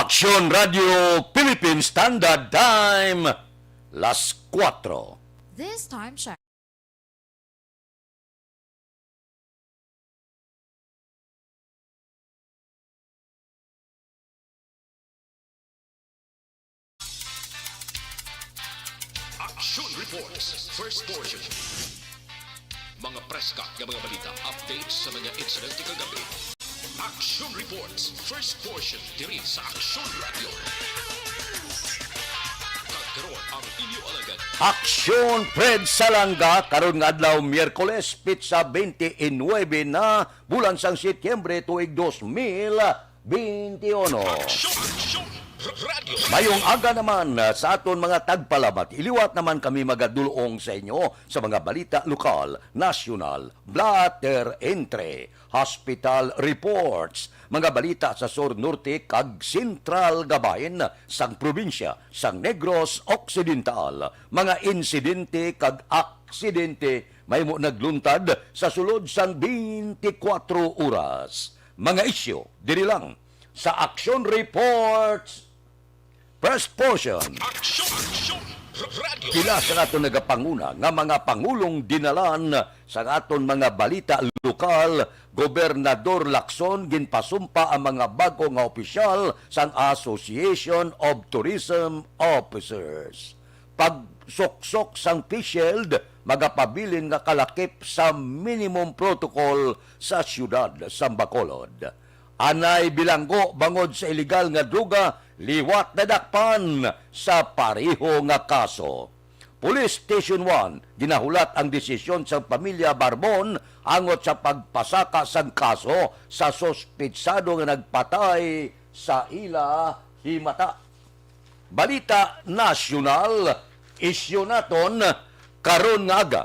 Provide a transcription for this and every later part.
Action Radio Philippine Standard Time, las 4. This time check. Action Reports, first portion. Mga preska ng mga balita, updates sa mga insidente kagabi. Action Reports, first portion, diri sa Action Radio. Kagkaroon ang inyo alagad. Action Fred Salanga karon nga adlaw Miyerkules pitsa 29 na bulan sang Setyembre tuig 2021. Action Radio. Mayong aga naman sa aton mga tagpalamat. Iliwat naman kami magadulong sa inyo sa mga balita lokal, nasyonal, blatter entre, hospital reports, mga balita sa Sur Norte kag Sentral Gabayan sang probinsya sang Negros Occidental, mga insidente kag aksidente may mo nagluntad sa sulod sang 24 oras. Mga isyo diri lang sa Action Reports first portion. Action Radio. Pila sa aton nagapanguna nga mga pangulong dinalan sa aton mga balita lokal, Gobernador Lacson ginpasumpa ang mga bago nga opisyal sang Association of Tourism Officers. Pagsuksok sang PhilHealth magapabilin nga kalakip sa minimum protocol sa siyudad sa Bacolod. Anay bilanggo bangod sa illegal nga druga, liwat na dakpan sa pareho nga kaso. Police Station 1 ginahulat ang desisyon sa pamilya Barbon angot sa pagpasaka sang kaso sa sospetsado nga nagpatay sa ila himata. Balita nasyonal, isyu naton karon nga aga.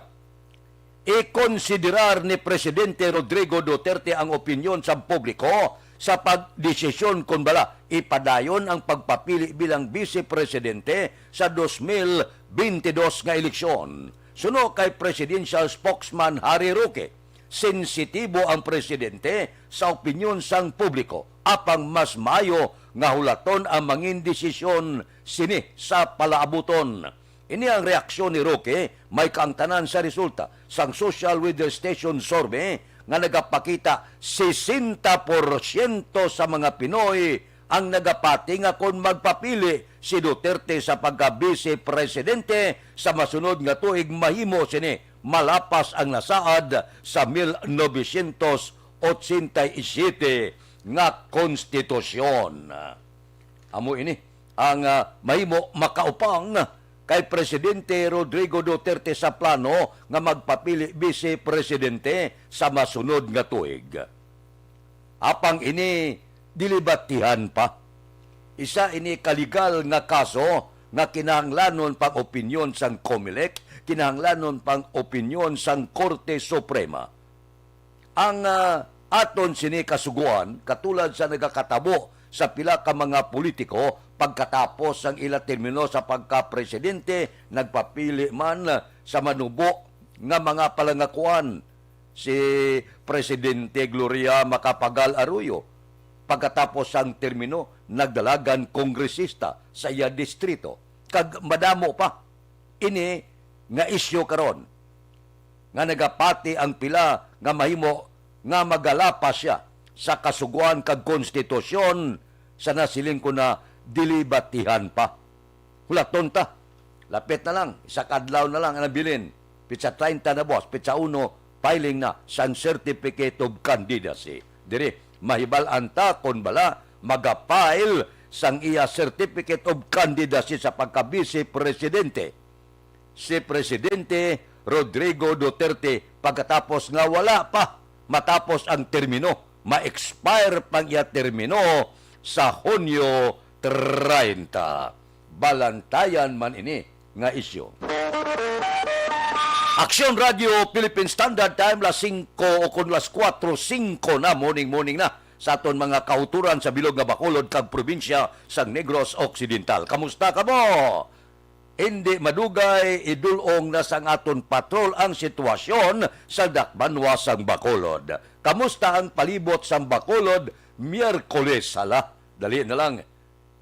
Ikonsiderar ni Presidente Rodrigo Duterte ang opinyon sa publiko sa pagdesisyon kung bala ipadayon ang pagpapili bilang vice-presidente sa 2022 nga eleksyon. Suno kay Presidential Spokesman Harry Roque, sensitibo ang presidente sa opinyon sang publiko apang mas mayo nga hulaton ang mangin desisyon sini sa palaabuton. Ini ang reaksyon ni Roque may kaangtanan sa resulta sang Social Weather Station survey nga nagapakita 60% sa mga Pinoy ang nagapati nga kung magpapili si Duterte sa pagka-vice-presidente sa masunod nga tuig mahimo sini malapas ang nasaad sa 1987 nga konstitusyon. Amo ini ang mahimo makaupang kay Presidente Rodrigo Duterte sa plano nga magpapili vice-presidente sa masunod nga tuig. Apang ini dilibatihan pa. Isa ini kaligal nga kaso nga kinahanglanon pang opinyon sang COMELEC, kinahanglanon pang opinyon sang Korte Suprema. Ang aton sini kasuguan katulad sa nagakatabo sa pila ka mga politiko pagkatapos ang ila termino sa pagka-presidente, nagpapili man sa manubo nga mga palangakuan si Presidente Gloria Macapagal Arroyo. Pagkatapos ang termino, nagdalagan kongresista sa iya distrito. Kag madamo pa, ini nga isyo karon nga nagapati ang pila nga mahimo nga magalapas siya sa kasuguan kag konstitusyon sa nasiling ko na dilibatihan pa. Hulaton ta. Lapit na lang. Isa kadlaw na lang ang nabilin. Pitsa 30 na boss. Pitsa 1 filing na sa Certificate of Candidacy. Diri, mahibalan ta kung bala magapile sang iya Certificate of Candidacy sa pagka-vice-presidente. Si Presidente Rodrigo Duterte pagkatapos nga wala pa matapos ang termino. Ma-expire pang iya termino sa Hunyo 30. Balantayan man ini nga isyo. Action Radio Philippine Standard Time las 5 o kun las 4:05 na morning na sa aton mga kauturan sa bilog nga Bacolod kag probinsya sa Negros Occidental. Kamusta ka mo? Hindi madugay idulong na sang aton patrol ang sitwasyon sa dakbanwa sang Bacolod. Kamusta ang palibot sang Bacolod Miyerkules? Hala, dali na lang.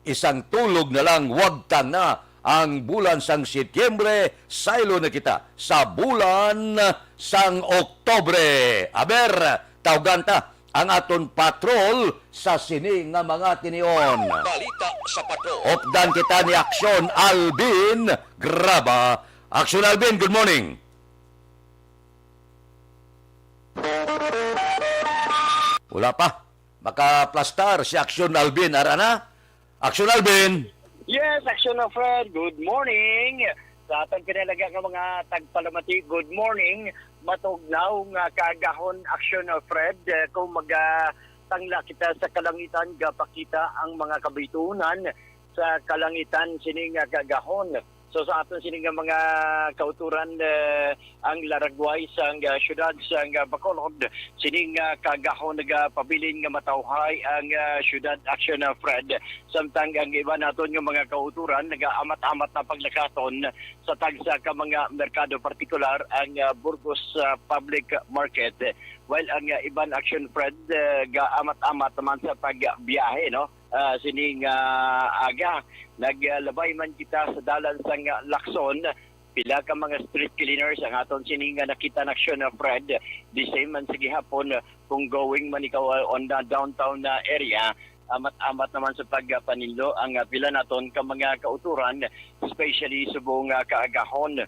isang tulog na lang, wagtan na ang bulan sang Setyembre, saylo na kita sa bulan sang Oktobre. Aber, tawgan ta ang aton patrol sa sini nga mga tinion. Balita sa patrol. Opdan kita ni Aksyon Alvin Graba. Aksyon Alvin, good morning. Wala pa. Makaplastar si Aksyon Alvin. Arana? Aksyon Alvin. Yes, Action of Fred. Good morning. Sa atong pinalaga nga mga tagpalamati, good morning. Matugnaw nga kagahon Action of Fred. Kung magatangla kita sa kalangitan, gapakita ang mga kabitunan sa kalangitan sining kagahon. So sa aton sining mga kauturan ang laragway sa syudad sa Bacolod, sining kagahon nagapabilin nga matawhay ang syudad Action of Fred. Samtang ang iba naton nga mga kauturan nagaamat-amat na paglakaton sa tagsa ka mga merkado partikular ang Burgos Public Market. While ang iban Action Fred gaamat-amat naman sa pagbiyahe, no? Sining aga naglabay man kita sa dalan sang Lacson, pila ka mga street cleaners ang aton sining nakita na Action of Fred. The same man sa gihapon kung going man ikaw on the downtown area, amat-amat naman sa pagpaninlo ang pila naton ka mga kauturan, especially subong kaagahon.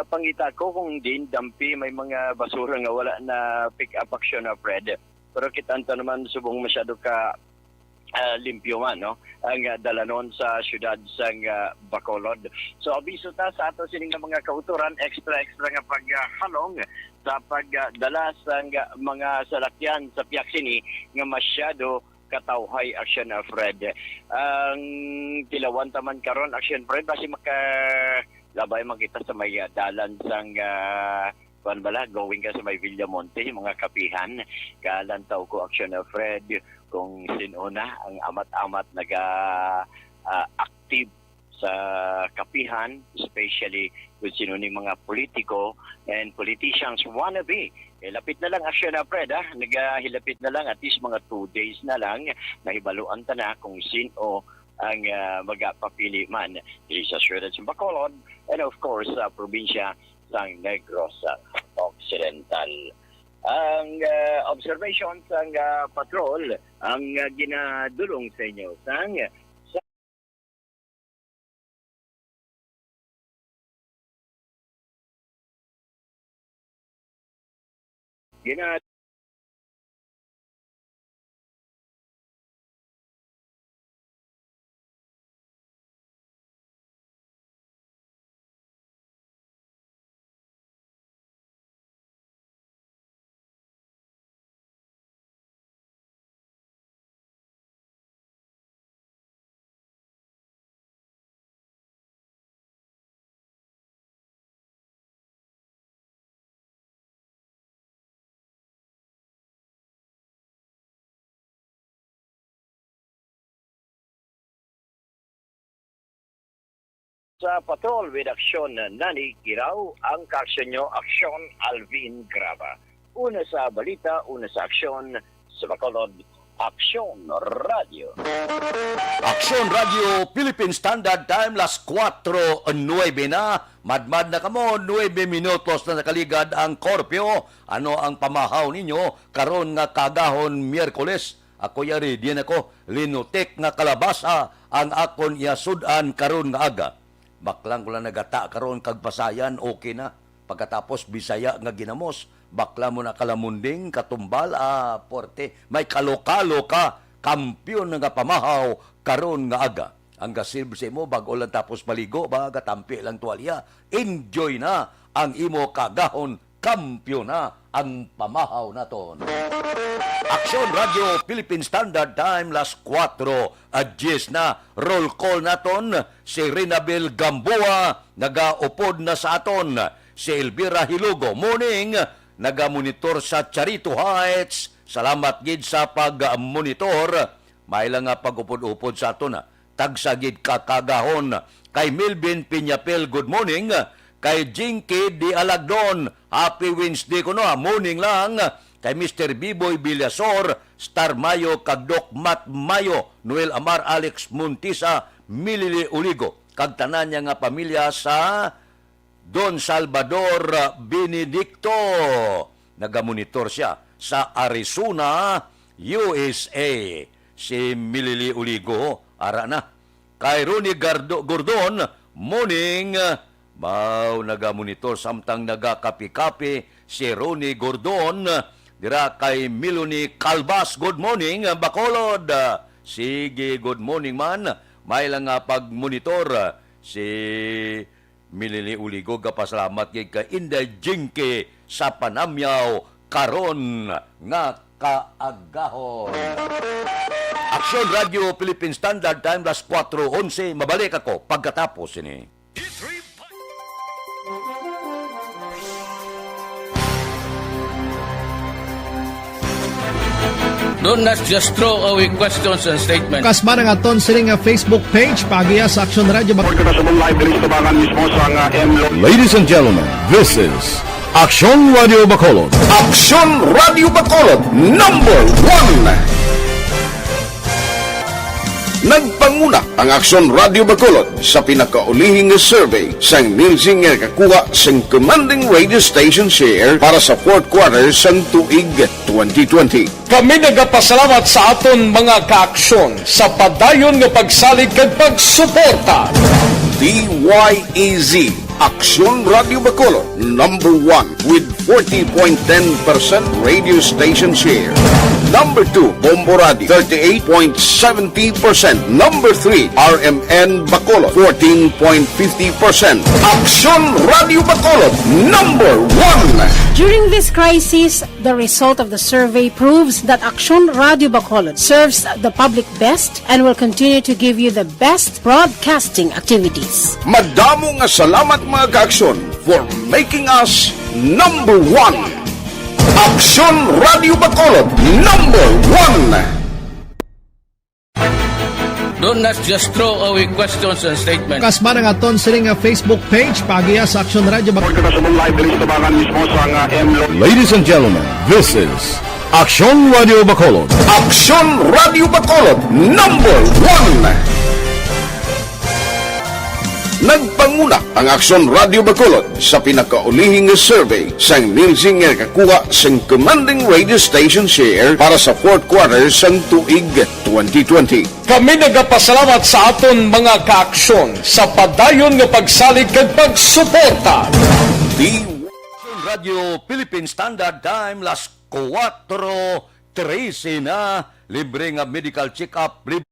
Pangita ko kung din dampi may mga basura nga wala na pick up Action of Fred. Pero kitanta naman subong masyado ka limpyo man, no? Ang dalanon sa syudad sang Bacolod. So abiso ta sa ato sining mga kauturan, extra nga paghalong sa pagdala sang mga salakyan sa Piaksini nga masyado katawhay Action of Fred. Ang tilawan taman karon Action Fred basi labay makita sa may dalan sang going ka sa may Villamonte, mga kapihan, kalantaw ko Action of Fred, kung sino na ang amat-amat active sa kapihan, especially kung sino ni mga politiko and politicians wannabe. Lapit na lang Action of Fred, naghilapit na lang at least mga 2 days na lang, nahibaluan ta na kung sino ang magpapili man sa syudad sa Bacolod and of course sa probinsya sang Negros Occidental. Ang observation sang patrol ang ginadulong sa inyo sang sa patrol with Aksyon Nani Kiraw, ang kaaksyon nyo, Aksyon Alvin Graba. Una sa balita, una sa aksyon, sa Bacolod, Aksyon Radio. Aksyon Radio, Philippine Standard Time, las 4:09 na. Madmad na kamo, 9 minutos na nakaligad ang korpyo. Ano ang pamahaw ninyo? Karon nga kagahon Miyerkules. Ako yari, diyan ako, linutek nga kalabasa ang akon yasudan karon nga aga. Baklang ko lang nagata karon kag Pasayan, okay na. Pagkatapos Bisaya nga ginamos, bakla mo na kalamunding, katumbal, porte. May kalokalo ka, kampyon nga pamahaw karon nga aga. Ang gasilbse mo, bago lang tapos maligo, baga tampi lang tuwalya. Enjoy na ang imo kagahon, kampyon na ang pamahaw naton. Aksyon Radio, Philippine Standard Time, las 4:10 na. Roll call naton, si Rinabel Gamboa, nagaupod na sa aton. Si Elvira Hilugo, morning, nagamonitor sa Charito Heights. Salamat gid sa pag-monitor. May lang nga pag-upod-upod sa aton. Tagsagid kakagahon. Kay Melvin Piñapel, good morning. Kay Jinky Di Alagdon, happy Wednesday ko no, morning lang. kay Mr. Biboy Villasor, Star Mayo, kag Doc Matt Mayo, Noel Amar, Alex Muntisa, Milili Uligo, kag tanan niya nga pamilya sa Don Salvador Benedicto. Nagamonitor siya sa Arizona, USA. Si Milili Uligo, ara na. Kay Ronnie Gordon, morning, mau nagamonitor samtang nagakapi-kapi si Ronnie Gordon. Dira kay Miloni Calvas, good morning, Bacolod. Sige, good morning man. May lang nga pag-monitor si Milili Uligo, kapasalamat kay Inday Jinke sa Panamyaw karon nga kaagahon. Aksyon Radio Philippine Standard Time, las 4:11. Mabalik ako pagkatapos ini. Do not just throw away questions and statements. Kasma ng aton siling nga Facebook page pagiya sa Aksyon Radio. Ladies and gentlemen, this is Aksyon Radio Bacolod. Aksyon Radio Bacolod, number 1. Nagpanguna ang Aksyon Radio Bacolod sa pinakaulihing survey sang Nielsen nga kakuha sang commanding radio station share para sa fourth quarter sang tuig 2020. Kami nagapasalamat sa aton mga kaaksyon sa padayon nga pagsalig kag pagsuporta. DYEZ, Aksyon Radio Bacolod, number 1 with 40.10% radio station share. Number 2, Bombo Radio, 38.70%. Number 3, RMN Bacolod, 14.50%. Aksyon Radio Bacolod, number 1. During this crisis, the result of the survey proves that Aksyon Radio Bacolod serves the public best and will continue to give you the best broadcasting activities. Madamo nga salamat mga kaaksyon for making us number 1. Aksyon Radio Bacolod, number 1. Do not just throw away questions and statements. Kasma ng aton siling nga Facebook page pagiya sa Aksyon Radio. Ladies and gentlemen, this is Aksyon Radio Bacolod. Aksyon Radio Bacolod, number 1. Nagpanguna ang Aksyon Radio Bacolod sa pinakaulihing survey sang Nielsen nga kakuha sang commanding radio station share para sa fourth quarter sang tuig 2020. Kami nagapasalamat sa aton mga kaaksyon sa padayon nga pagsalig kag pagsuporta. Radio Philippine Standard Time, las 4:13 na. Libre nga medical check-up, libre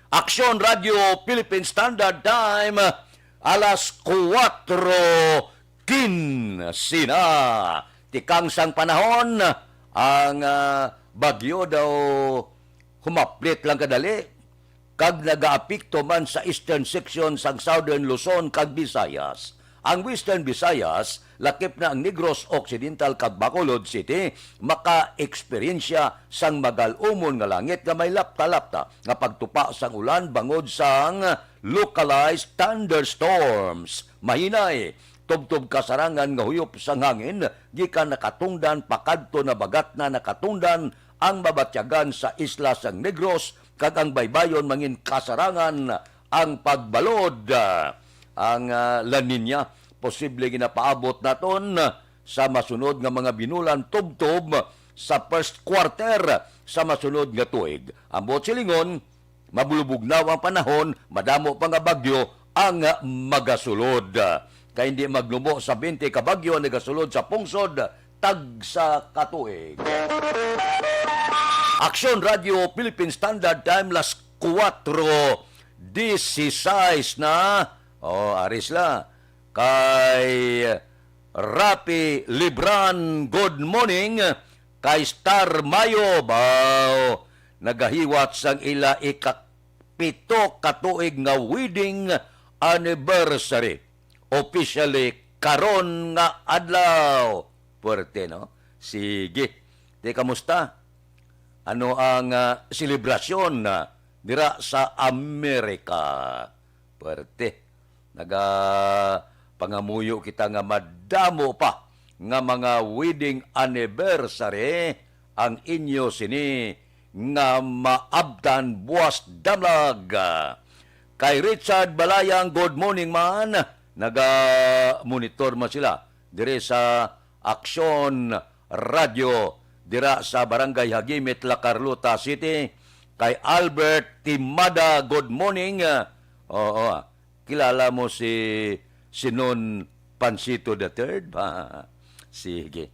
Aksyon Radio Philippine Standard Time, alas 4:15 na. Tikang sang panahon, ang bagyo daw humaplit lang kadali. Kag nagaapikto man sa eastern section sang Southern Luzon kag Visayas. Ang Western Visayas, lakip na ang Negros Occidental kag Bacolod City, maka-eksperyensya sang magalumon nga langit nga may lapta-lapta nga pagtupa sang ulan bangod sang localized thunderstorms. Mahinay, tubtob kasarangan nga huyop sang hangin, gikan nakatungdan pakadto na bagat na nakatungdan ang mabatyagan sa Isla Sang Negros kag ang baybayon mangin kasarangan ang pagbalod. Ang La Nina posible ginapaabot naton sa masunod nga mga binulan tubtob sa first quarter sa masunod nga tuig. Ambot silingon, mabulubugnaw ang panahon, madamo pa nga bagyo ang magasulod. Kaya hindi maglumo sa 20 ka bagyo ang nagasulod sa pungsod tag sa katuig. Aksyon Radio Philippine Standard Time las 4:16 na. Aris la. Kay Rapi Libran, good morning. Kay Star Mayo, baw, nagahiwat sang ila ikapito katuig nga wedding anniversary. Officially, karon nga adlaw. Puwerte, no? Sige. Di, kamusta? Ano ang selebrasyon dira sa Amerika? Puwerte. Pangamuyo kita nga madamo pa nga mga wedding anniversary ang inyo sini nga maabdan buwas damlag. Kay Richard Balayang, good morning man. Naga-monitor man sila dire sa Aksyon Radio dira sa Barangay Hagimit, La Carlota City. Kay Albert Timada, good morning. Kilala mo si Sinon Pansito III? Sige.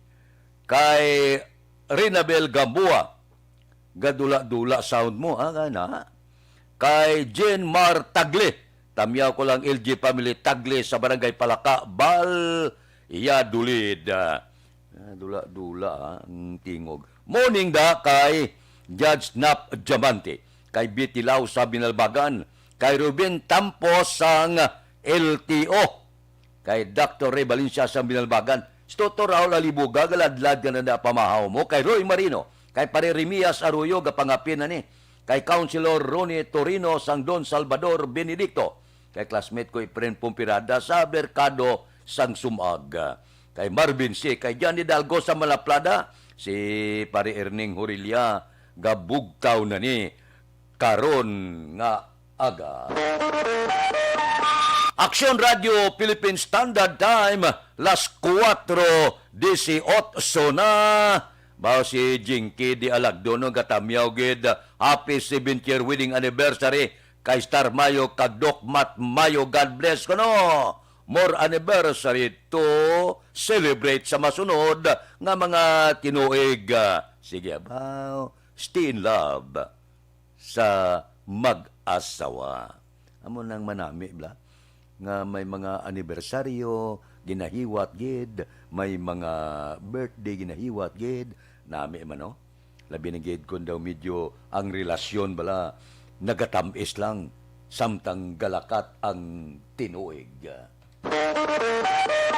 Kay Rinabel Gambua, gadula-dula sound mo, na. Kay Jen Mar Tagle, tamyaw ko lang LG Family Tagle sa Barangay Palaka, Bal, Dulid. Dula-dula, ang tingog. Morning da kay Judge Nap Diamante, kay Bitilaw sa Binalbagan, kay Ruben Tampos sang LTO, kay Dr. Ray Valencia sa Binalbagan, Stoto Raul Alibuga, galadlad ka na pamahaw mo, kay Roy Marino, kay Pare Remias Arroyo, gapangapin na ni, kay Councilor Ronnie Torino sang Don Salvador Benedicto, kay classmate ko Efren Pumpirada sa Mercado sang Sumag, kay Marvin C., kay Johnny Dalgo sa Malaplada, si Pare Erning Horilia, gabugtaw na ni, karon nga aga. Aksyon Radio Philippine Standard Time, las 4:18 na. Bao si Jinky Di Alagdono, gatamyaw gid, happy 7th year wedding anniversary kay Star Mayo, kag Doc Mat Mayo, God bless ko no. More anniversary to celebrate sa masunod nga mga tinuig. Sige, bao, stay in love sa mag-asawa. Amo nang manami, bla? Nga may mga anibersaryo, ginahiwat gid, may mga birthday ginahiwat gid, nami man, no? Labi na gid kung daw medyo ang relasyon bala, nagatamis lang, samtang galakat ang tinuig.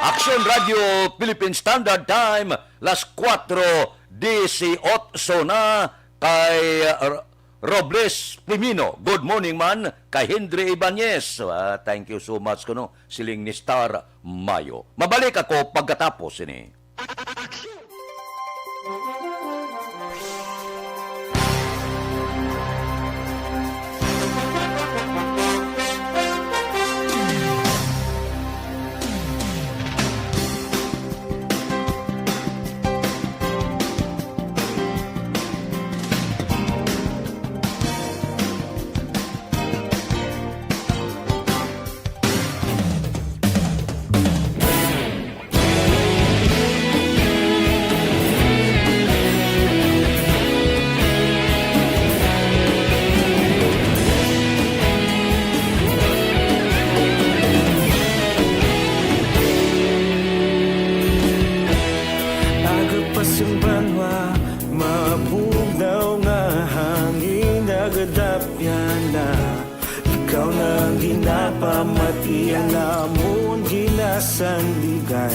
Aksyon Radio Philippine Standard Time, las 4:18 na, kay Robles Primino, good morning man. Kay Henry Ibanez, thank you so much kuno, siling ni Star Mayo. Mabalik ako pagkatapos ini. Pamatian namon ginasandigan,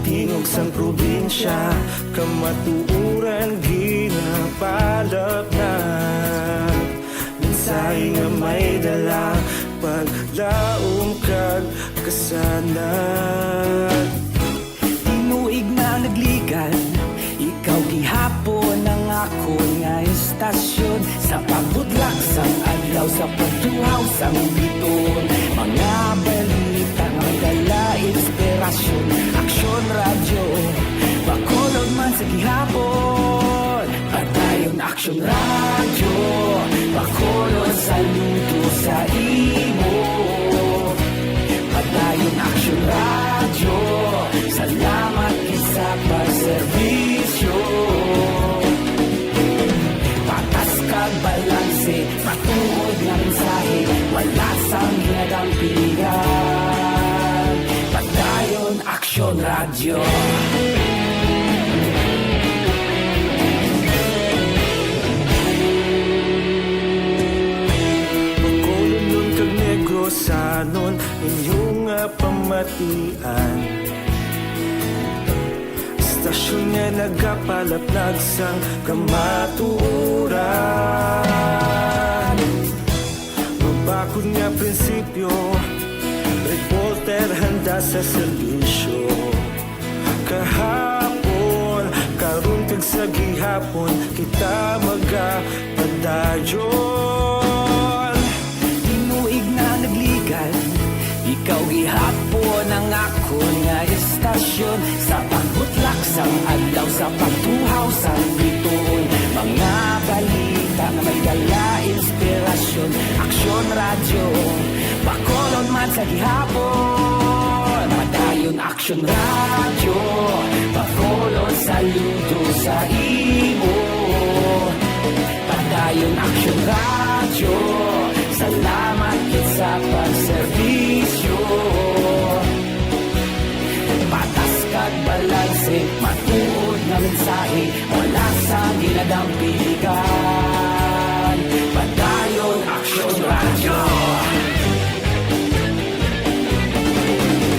tingog sang probinsya, kamatuuran ginapalap na. Minsay nga may dala, paglaom kag kasanat. Tinuig na nagligan, ikaw nga istasyon sa pagbudlak sang adlaw sa pagtuhaw sang biton. Mga balita nga may dala inspirasyon. Aksyon radyo, bakolod man sa gihapon. Padayon Aksyon radyo, bakolod saludo sa imo. Padayon Aksyon radyo, salamat sa pagserbisyo. Patas kag balanse, matuod nga mensahe, wala sang ginadampingan. Padayon Aksyon radyo. Pagkulunod kag negrosanon, inyong pamatian. Istasyon nga nagapalaplag sang kamatuuran. Mabakod nga prinsipyo, reporter handa sa serbisyo. Kahapon, karon kag sa gihapon, kita magapadayon. Tinuig na nagligan, ikaw gihapon ang ako nga istasyon sa pagbutlak sang adlaw sa pagtuhaw sang biton. Mga balita nga may dala inspirasyon. Aksyon radyo, bakolon man sa gihapon. Padayon Aksyon radyo, bakolon saludo sa imo. Padayon Aksyon radyo, salamat kit sa pagserbisyo. Patas kag balanse, matuod nga mensahe, wala sa ginadampigan. Padayon Aksyon radyo.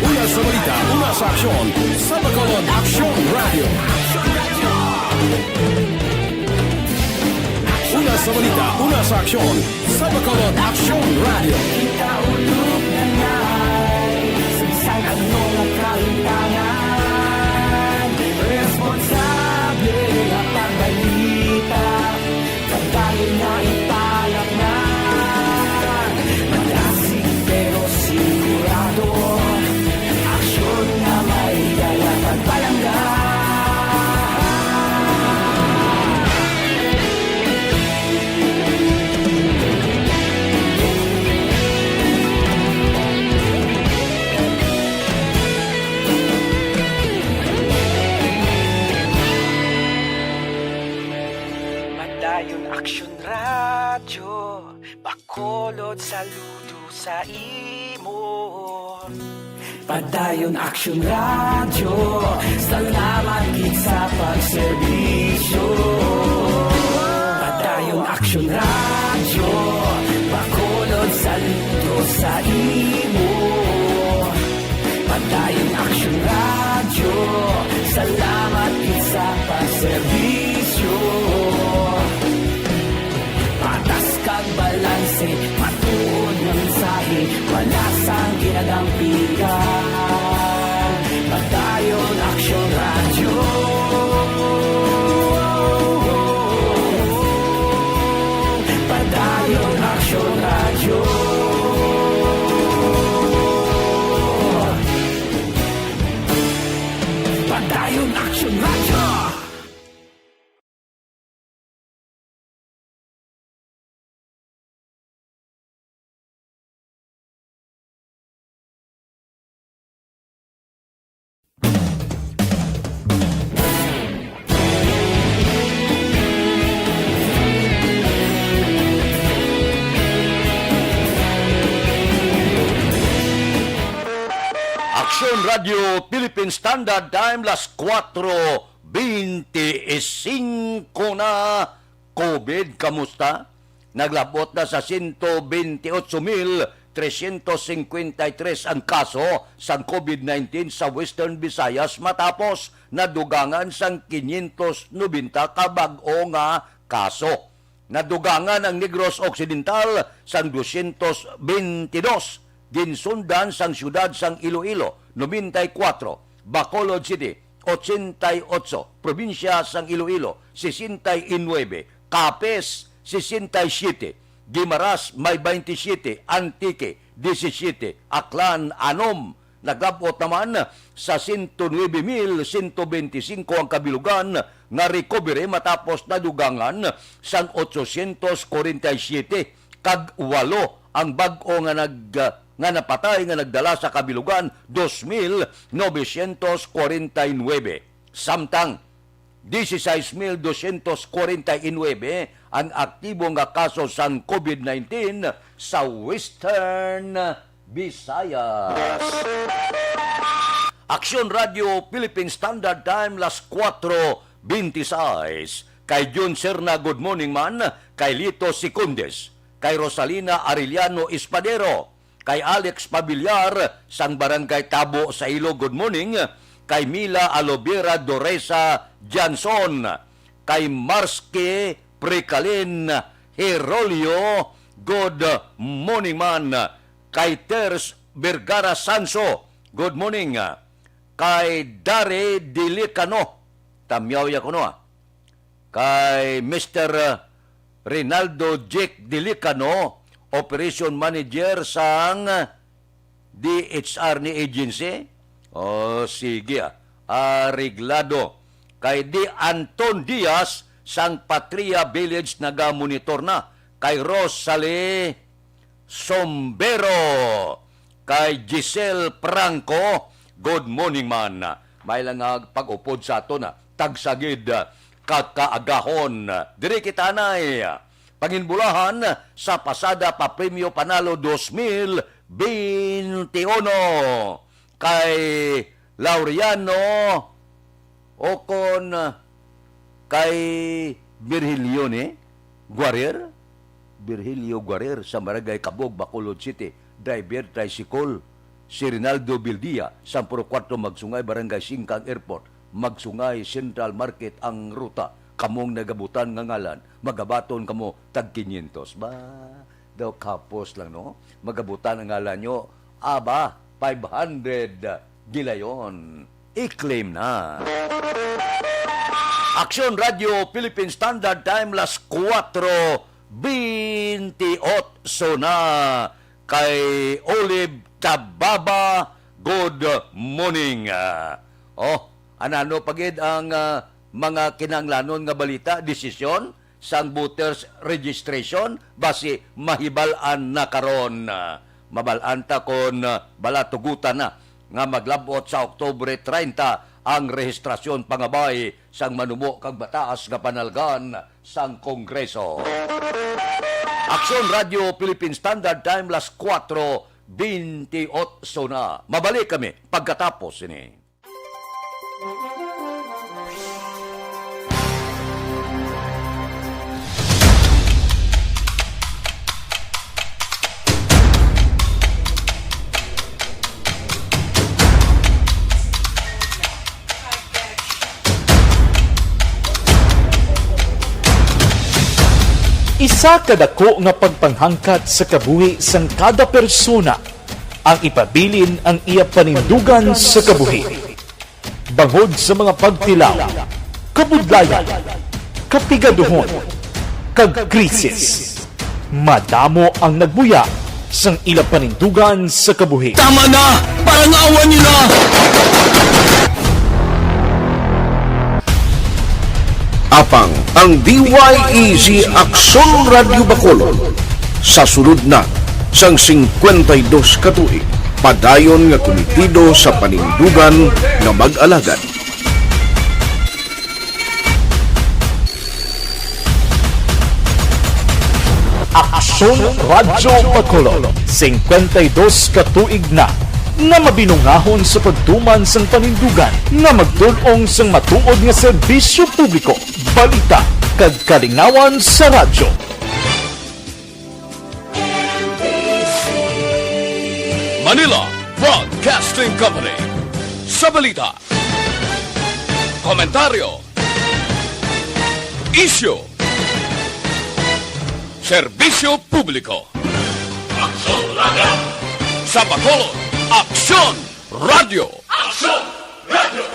Una sa balita, una sa aksyon, sa Bacolod Aksyon Radio. Una sa balita, una sa aksyon, sa Bacolod Aksyon Radio. Kita ulog na ngay, sagsag ano nga kalintangan. Responsable nga pagbalita, pagdayon na ipalak na. Malasig pero sigurado, aksyon na may dala pagpalanggan. Padayon Aksyon radyo, bakolod saludo sa imo. Padayon Aksyon radyo, salamat kit sa pagserbisyo. Padayon Aksyon radyo, bakolod saludo sa imo. Padayon Aksyon radyo, salamat kit sa pagserbisyo. Patas kag balanse, matuod nga mensahe, wala sang ginadampigan. Padayon Aksyon radyo. Padayon Aksyon radyo. Padayon Aksyon radyo. Aksyon Radio Philippine Standard Time, las 4:25 na. COVID, kamusta? Naglabot na sa 128,353 ang kaso sa COVID-19 sa Western Visayas matapos nadugangan sang 590 ka bag-o nga kaso. Nadugangan ang Negros Occidental sang 222, ginsundan sang siyudad sang Iloilo 94, Bacolod City 88, probinsya sang Iloilo 69, Capes 67, Guimaras may 27, Antique 17, Aklan 6. Naglabot naman sa 109,125 ang kabilugan nga recovery matapos nadugangan sang 847 kag 8 ang bag-o nga napatay nga nagdala sa kabilugan 2,949. Samtang 16,249 ang aktibo nga kaso sang COVID-19 sa Western Visayas. Aksyon Radio Philippine Standard Time las 4:26. Kay Jun Serna, good morning man. Kay Lito Secundes. Kay Rosalina Arellano Espadero. Kay Alex Pabillar sang Barangay Tabo sa Ilo, good morning. Kay Mila Alobera Doresa Janson. Kay Marske Precalin Herolio, good morning man. Kay Ters Vergara Sanso, good morning. Kay Dare Dilicano, tamyaw ya ko no. Kay Mr. Rinaldo Jake Dilicano, Operation Manager sang DHR ni agency. O sige, Ariglado. Kay Di Anton Diaz sang Patria Village naga-monitor na. Kay Rosalie Sombero. Kay Giselle Franco, good morning man. May lang pag-upod sa ato na tagsagid kakaagahon. Diri kita nay panginbulahan sa pasada pa Premyo Panalo 2021 kay Laureano Ocon kay Virgilio Guarer sa Barangay Cabog, Bacolod City, driver tricycle. Si Rinaldo Bildia, 14 Magsungay, Barangay Singkang Airport, Magsungay Central Market ang ruta. Kamong nagabutan nga ngalan, magabaton kamo tag 500. Ba, daw kapos lang no? Magabutan ang ngalan nyo, aba, 500 gilayon. I-claim na. Aksyon Radio Philippine Standard Time las 4:28 na. Kay Olive Tababa, good morning. Anano pagid ang mga kinanglanon nga balita, desisyon sang voters registration basi mahibalan na karon. Mabalaan ta kon balatugutan na nga maglabot sa Oktubre 30 ang rehistrasyon pangabay sang manumo kag bataas nga panalgan sang Kongreso. Aksyon Radio Philippine Standard Time las 4:28 na. Mabalik kami pagkatapos ini. Isa kadako nga pagpanghangkat sa kabuhi sang kada persona ang ipabilin ang iya panindugan sa kabuhi. Bangod sa mga pagtilaw, kabudlayan, kapigaduhon, kag krisis. Madamo ang nagbuya sang ila panindugan sa kabuhi. Tama na! Parang awan niyo na! Apang ang DYEZ Aksyon Radio Bacolod sa sulod na sang 52 katuig padayon nga komitido sa panindugan nga mag-alagad. Aksyon Radio Bacolod 52 katuig na nga mabinungahon sa pagtuman sang panindugan nga magdulong sang matuod nga serbisyo publiko, balita kag kalingawan sa radyo. Manila Broadcasting Company. Sa balita, komentaryo, isyu, serbisyo publiko. Aksyon Radio! Sa Bacolod, Aksyon Radio! Aksyon Radio!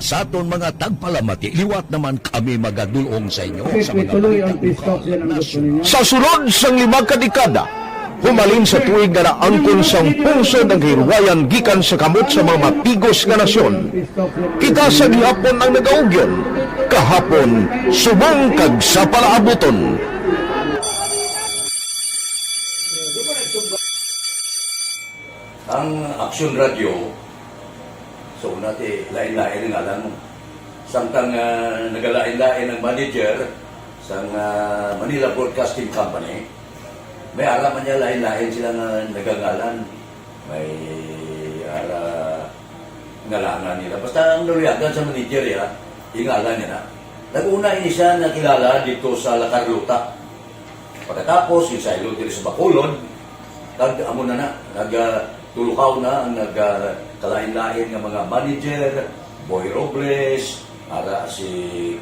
sa aton mga tagpalamati, liwat naman kami magadulong sa inyo sa mga Sa sulod sang 5 kadekada, humalin sa tuig nga naangkon sang pungsod ang hirwayan gikan sa kamot sa mga mapigos nga nasyon. Kita sa gihapon ang nagaugyon, kahapon subong kag sa palaabuton. Ang Aksyon Radio, so nati lain-lain nga lang. Samtang nagalain-lain ang manager sa Manila Broadcasting Company, may alaman niya lain-lain sila nga nagangalan. May ngalangan nila. Basta ang naluyagan sa manager ya, ingalan niya na. Nag-una siya nakilala dito sa La Carlota. Pagkatapos, yung sa ilo dito sa Bacolod, amo na nagtulukaw na ang nagkalain-lain ng mga manager, Boy Robles, si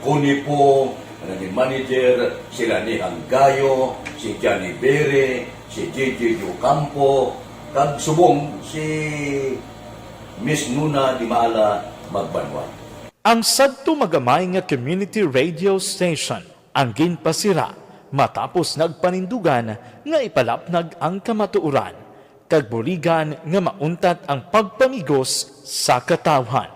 Connie po, naging manager, sila ni Hanggayo, si Johnny Bere, si J.J. Ocampo, kag subong si Miss Nuna Di Maala Magbanwa. Ang sadto magamay nga community radio station ang ginpasira matapos nagpanindugan nga ipalapnag ang kamatuoran kag buligan nga mauntat ang pagpamigos sa katawhan.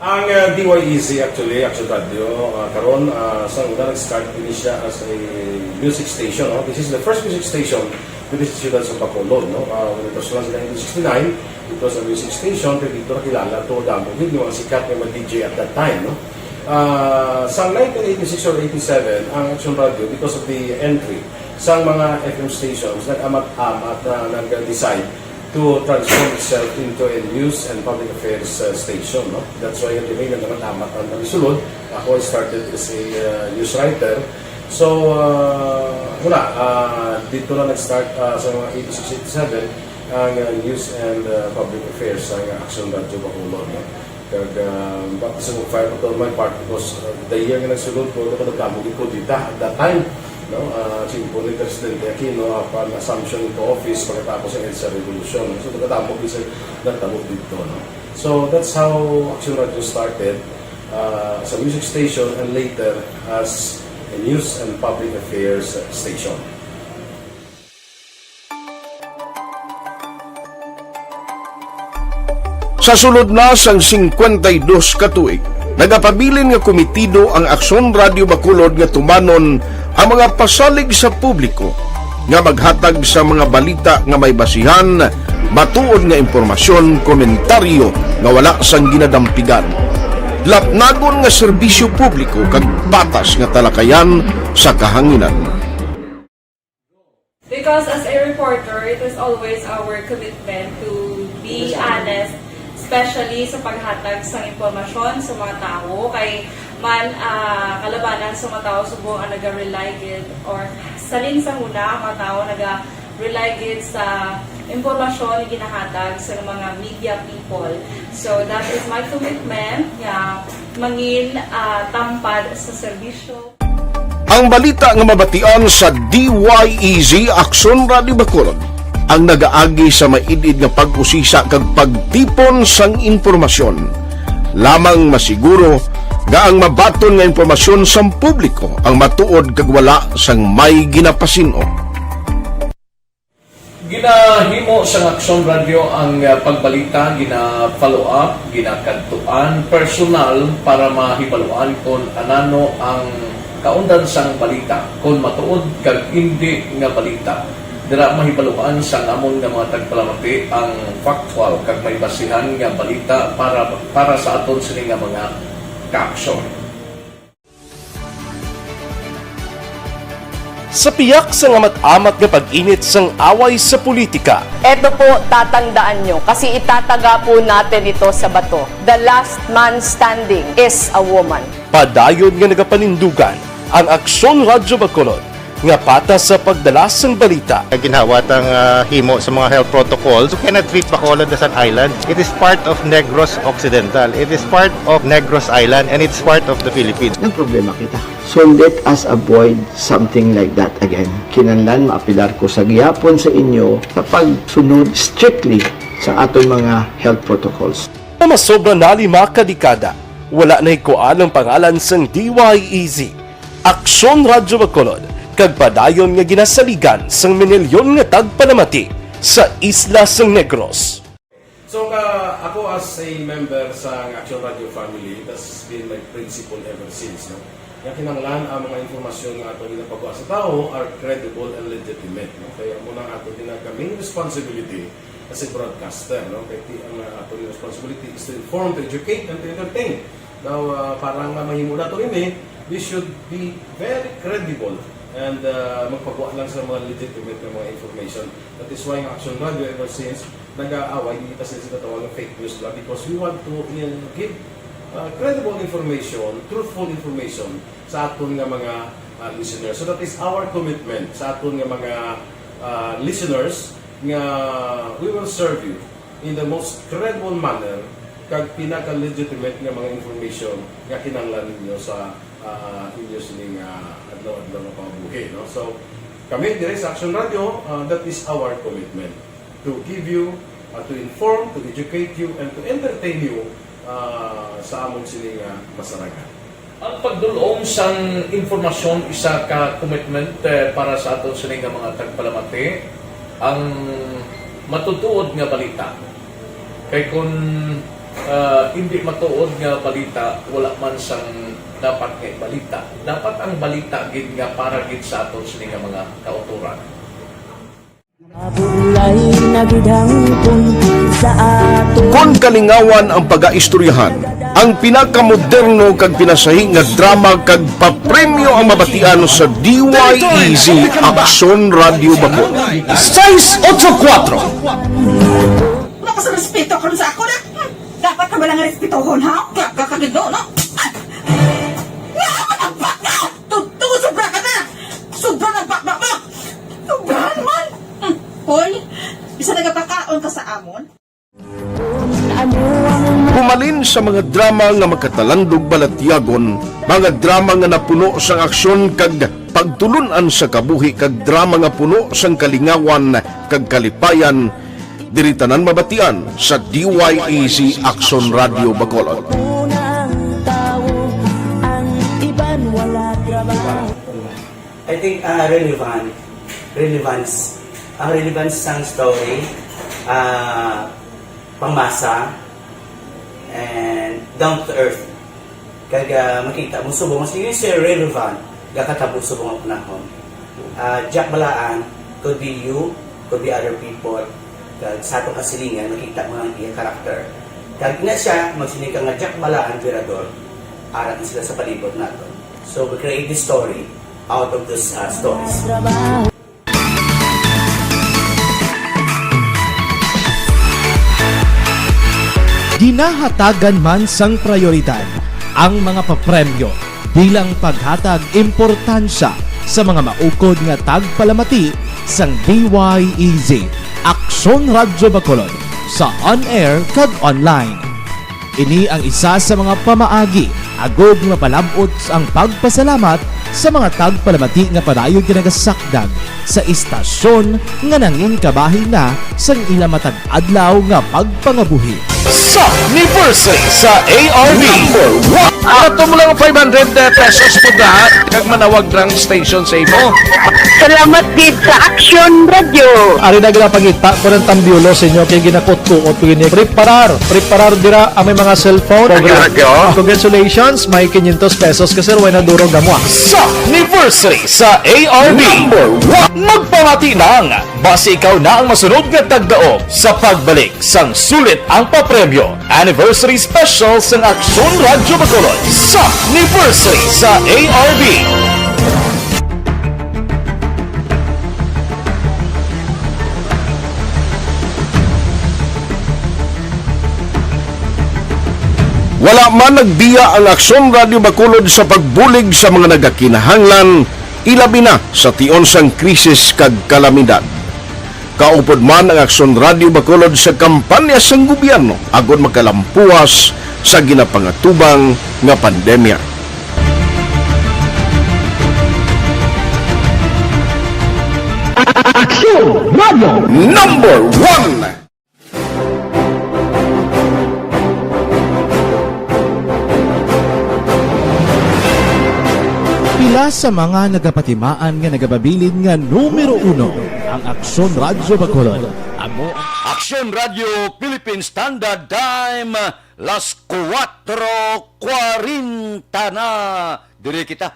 Ang DYEZ actually, Action Radio, karon sa una nag-start din siya as a music station. No? This is the first music station with the students of Bacolod. No? When it was launched in 1969, it was a music station. Pero dito nakilala to damo din yung sikat ng mga DJ at that time. No? Sa 1986 or 87, ang Action Radio, because of the entry sa mga FM stations, nag-amat-amat na nag-decide to transform itself into a news and public affairs station. No? That's why yung tingin na naman ang nalisulod. Ako started as a news writer. So, dito na nag-start sa mga 86-87 ang news and public affairs ng Action Radio Bacolod. No? Kag, bakit sa mag-fire ko to my part because the year nga nagsulod ko, nagkamugin ko dito at that time. No, simpo ni Presidente Aquino upon assumption into office pagkatapos ng EDSA Revolution. So, nagkatapos isa nagtabog dito. No? So, that's how Action Radio started as a music station and later as a news and public affairs station. Sa sulod na sang 52 ka tuig, nagapabilin nga komitido ang Aksyon Radio Bacolod nga tumanon ang mga pasalig sa publiko nga maghatag sa mga balita nga may basihan, matuod nga impormasyon, komentaryo nga wala sang ginadampigan. Lapnagon nga serbisyo publiko kag batas nga talakayan sa kahanginan. Because as a reporter, it is always our commitment to be honest, especially sa paghatag sa impormasyon sa mga tao kay man kalabanan sa mga tao subong ang naga-rely gid or salin sa una mga tao naga-rely gid sa impormasyon na ginahatag sa mga media people. So that is my commitment nga mangin tampad sa serbisyo. Ang balita nga mabatian sa DYEZ Aksyon Radio Bacolod ang nagaagi sa maidid nga pag-usisa kag pagtipon sang impormasyon. Lamang masiguro nga ang mabaton nga impormasyon sa publiko ang matuod kag wala sang may ginapasino. Ginahimo sa Aksyon Radio ang pagbalita, gina-follow up, ginakadtuan personal para mahibaluan kung anano ang kaundan sang balita, kung matuod kag hindi nga balita. Dira mahibaluan sa amon nga mga tagpalamati ang factual kag may basihan nga balita para sa aton sini nga mga ka-aksyon. Sa piyak sa ngamat-amat nga pag-init sang away sa politika. Ito po, tatandaan nyo, kasi itataga po natin ito sa bato. The last man standing is a woman. Padayon nga nagapanindugan ang Aksyon Radio Bacolod nga patas sa pagdalas ng balita. Ginhawat ang himo sa mga health protocols. You cannot treat Bacolod as an island. It is part of Negros Occidental. It is part of Negros Island and it's part of the Philippines. Ang problema kita. So let us avoid something like that again. Kinahanglan maapilar ko sa gihapon sa inyo sa pagsunod strictly sa aton mga health protocols. Masobra na 5 kadekada, wala na ikuan ang pangalan sang DYEZ. Aksyon Radyo Bacolod, kag padayon nga ginasaligan sang minilyon nga tagpanamati sa isla sang Negros. So ako as a member sa Action Radio family, that's been my principle ever since. No? Yung kinanglan ang mga informasyon nga ato ginapagawa sa tao are credible and legitimate. No? Kaya muna ato kaming responsibility as a broadcaster. No? Kaya ang ato responsibility is to inform, to educate, and to entertain. Now, parang mahimo na ito rin we should be very credible and magpagawa lang sa mga legitimate na mga information. That is why ang Action Radio ever since nag-aaway, hindi kasi sila tawag ng fake news lang because we want to give credible information, truthful information sa aton nga mga listeners. So that is our commitment sa aton nga mga listeners nga we will serve you in the most credible manner kag pinaka-legitimate nga mga information nga kinahanglan ninyo sa inyo sining adlaw-adlaw nga pamumuhay. No? So, kami dire sa Action Radio, that is our commitment to give you, to inform, to educate you, and to entertain you sa among sining masaragan. Ang pagdulong sang informasyon isa ka commitment para sa aton sining mga tagpalamati ang matutuod nga balita. Kay kung hindi matuod nga balita, wala man sang dapat nga balita. Dapat ang balita gid nga para gid sa aton sining mga kauturan. Kon kalingawan ang pag-aistoryahan, ang pinakamoderno kag pinasahi nga drama kag papremyo ang mabatian sa DYEZ Aksyon Radio Bacolod. 684 Wala ka sa respeto ka sa ako na. Dapat ka ba lang respetohon ha? Kakagido, no? Tutugo, sobra ka na! Sobra ng bakbak mo! Sobrahan man! Hoy, isa nagapakaon ka sa amon? Pumalin sa mga drama nga makatalandog balatyagon, mga drama nga napuno sang aksyon kag pagtulunan sa kabuhi kag drama nga puno sang kalingawan kag kalipayan, diri tanan mabatian sa DYEZ Aksyon Radio Bacolod. I think relevance sang story, pangmasa, and down to earth. Kag makita mo subong mas yun siya relevant gakatabo subong ang panahon. Jack Balaan could be you, could be other people. Kag sa atong kasilingan makita mo ang iyang karakter. Kag ina siya magsinika nga Jack Balaan Virador, arat sila sa palibot nato. So we create this story out of these stories. Ginahatagan man sang prioridad ang mga papremyo bilang paghatag importansya sa mga maukod nga tagpalamati sang DYEZ Aksyon Radio Bacolod sa on-air kag online. Ini ang isa sa mga pamaagi agod nga palabot ang pagpasalamat sa mga tagpalamati nga padayon ginagasakdag sa istasyon nga nangin kabahin na sang ilang matag adlaw nga pagpangabuhi. Sa anniversary sa ARB, ato mo lang 500 pesos po lahat kag manawag ng station sa imo. Salamat din sa Action Radio. Ari na ginapangita ko ng tambiulo sa inyo kaya ginakot-kuot ko gini. Preparar dira ang may mga cellphone. Congratulations, may 500 pesos kasi way na durog gamwa. Sa anniversary sa ARB, magpamati nang base ikaw na ang masunod nga tagdaog sa pagbalik sang sulit ang papremyo. Anniversary special sang Aksyon Radio Bacolod sa anniversary sa ARB. Wala man nagbiya ang Aksyon Radio Bacolod sa pagbulig sa mga nagakinahanglan, ilabi na sa tion sang krisis kag kalamidad. Kaupod man ang Aksyon Radio Bacolod sa kampanya sang gobyerno agod makalampuas sa ginapangatubang nga pandemya. Aksyon Radio number 1. Mula sa mga nagapatimaan nga nagababilin nga numero 1 ang Aksyon Radio Bacolod. Amo Aksyon Radio Philippine Standard Time, las 4:40 na. Diri kita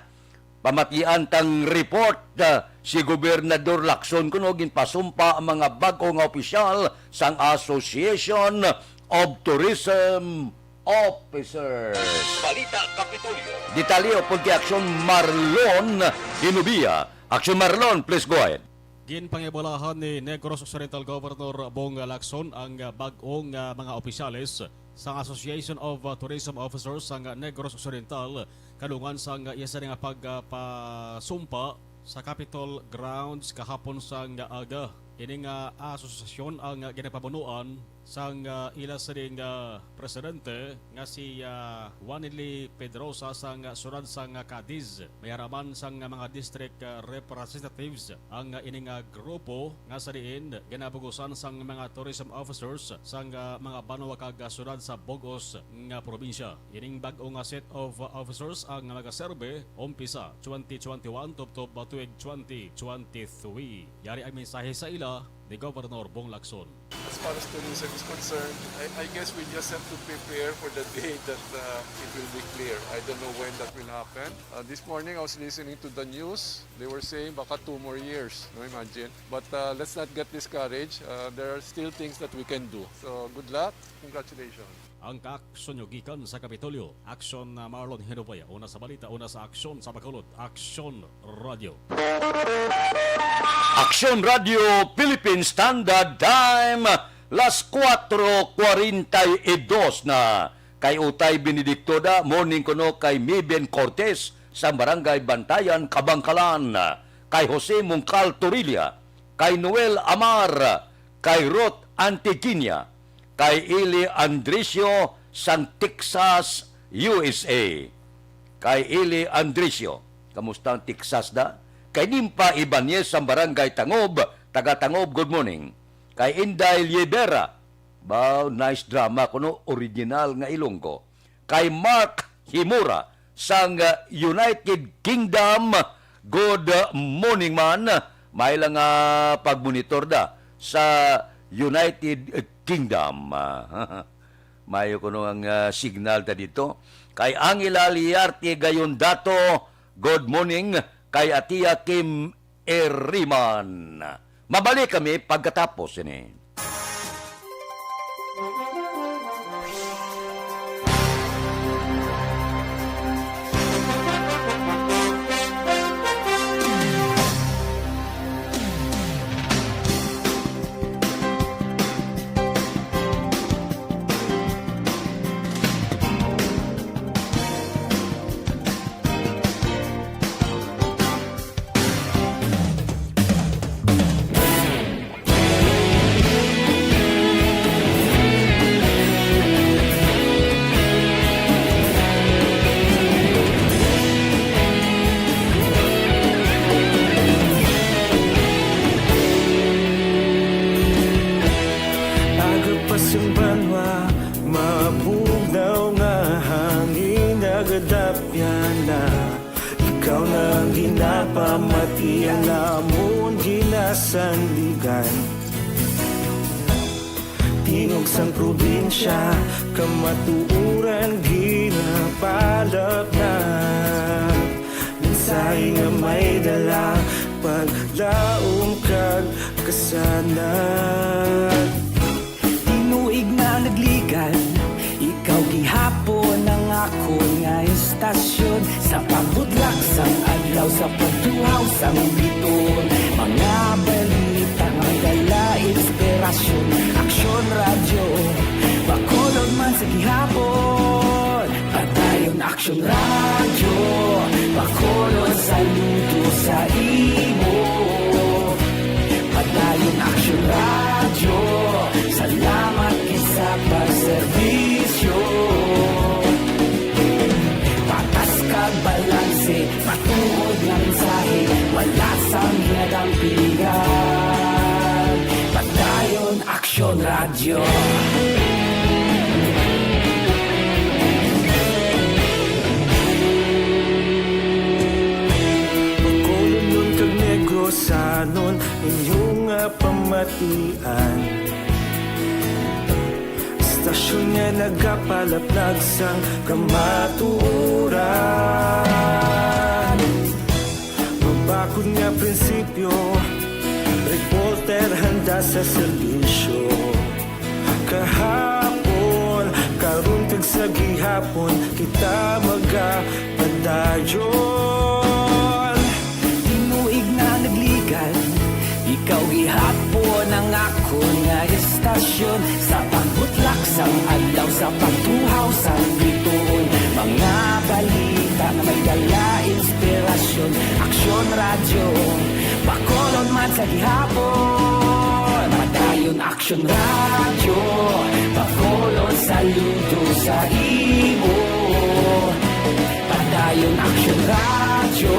pamatian tang report si Gobernador Lacson kuno ginpasumpa ang mga bag-o nga opisyal sang Association of Tourism Officers. Balita Kapitolyo. Detalyo po kay Aksyon Marlon Dinubia. Aksyon Marlon, please go ahead. Ginpangibulahan ni Negros Occidental Governor Bong Lacson ang bag-ong mga opisyales sa Association of Tourism Officers sa Negros Occidental kadungan sa isa nga pagpasumpa sa Capitol Grounds kahapon sa aga. Ini nga asosasyon ang ginapabunuan sang ila sa ding presidente nga si Juanely Pedrosa sang surad sang Cadiz. Mayaraman sang mga district representatives ang ining grupo nga sa diin ginabugusan sang mga tourism officers sang mga banwa kag surad sa Bogos nga probinsya. Ining bag-o nga set of officers ang magaserbe umpisa 2021 tubtob tuig 2023. Yari ang mensahe sa ila ni Governor Bong Lacson. As far as tourism is concerned, I guess we just have to prepare for the day that it will be clear. I don't know when that will happen. This morning I was listening to the news. They were saying baka 2 more years. No, imagine. But let's not get discouraged. There are still things that we can do. So good luck. Congratulations. Ang kaaksyon nyo gikan sa Kapitolyo. Aksyon na Marlon Hinubaya. Una sa balita, una sa aksyon sa Bacolod. Aksyon Radio. Aksyon Radio Philippine Standard Time, las 4:42 na. Kay Utay Benedicto da, morning kuno kay Miben Cortez sa Barangay Bantayan, Kabangkalan. Kay Jose Mungcal Torilla, kay Noel Amar, kay Ruth Antiquinia, kay Ili Andresio sang Texas, USA. Kay Ili Andresio, kamusta ang Texas da? Kay Nimpa Ibanez sang Barangay Tangob, taga Tangob, good morning. Kay Inday Liebera, wow, nice drama kuno, original nga Ilonggo. Kay Mark Himura sang United Kingdom, good morning man. May lang pagmonitor da sa United Kingdom. Mayo kuno ang signal ta dito. Kay Angela Liarte gayon dato, good morning. Kay Atia Kim Eriman. Mabalik kami pagkatapos ini. Tingog sang probinsya, kamatuuran ginapalap na. Mensahe nga may dala, paglaom kag kasanat. Tinuig na nagligan, ikaw gihapon ang ako nga istasyon. Sa pagudlak sang adlaw, sa pagduhaw sang biton. Mga balita nga dala inspirasyon. Aksyon Radio, Bacolod man sa gihapon. Padayon Aksyon Radio, Bacolod saludo sa imo. Padayon Aksyon Radio, salamat isa pagserbisyo. Patas kag balanse, matuod nga mensahe, wala sang hinagang pilihan. Padayon Aksyon Radio. inyong pamatian. Istasyon nga nagapalaplag sang kamatuoran. Mabakod nga prinsipyo, reporter handa sa serbisyo. Kahapon, karong tag sa gihapon, kita magapadayon. Tinuig na nagligal, ikaw gihapon ang ako nga estasyon. Sa pagbutlak sang adlaw, sa pagtuhaw sang biton, mga balita na may dala inspirasyon. Aksyon radyo, Bacolod man sa gihapon. Padayon Aksyon radyo, Bacolod saludo sa imo. Padayon Aksyon radyo,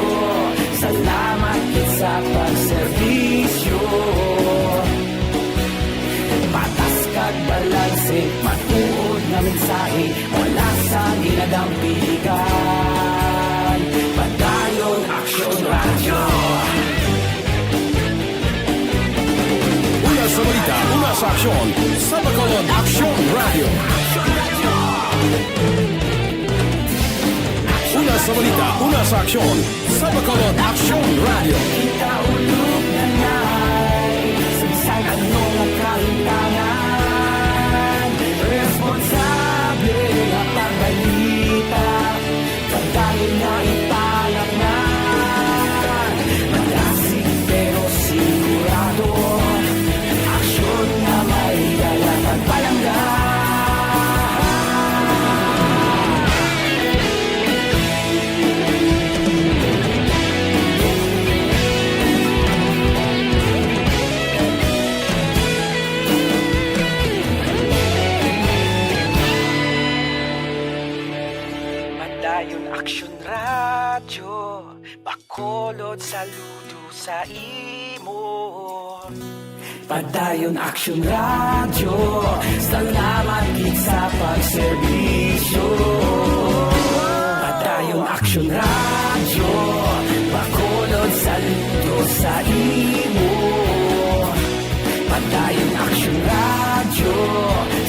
salamat kit sa pagserbisyo. Patas kag balanse, matuod nga mensahe, wala sa ginadampigan. Padayon Aksyon radyo. Una sa balita, una sa aksyon, sa Bacolod Aksyon Radio. Una sa balita, una sa aksyon, sa Bacolod Aksyon Radio. Kita ulog na na'y sabisan anong ang kahintangan. Responsable na pagbalita, pagdahil na ipalaknan. Malasig pero sigurado, aksyon na may dala pagpalanggan. Padayon Aksyon radyo, Bacolod saludo sa imo. Padayon Aksyon radyo, salamat gid sa pagserbisyo. Padayon Aksyon radyo, Bacolod saludo sa imo. Padayon Aksyon radyo,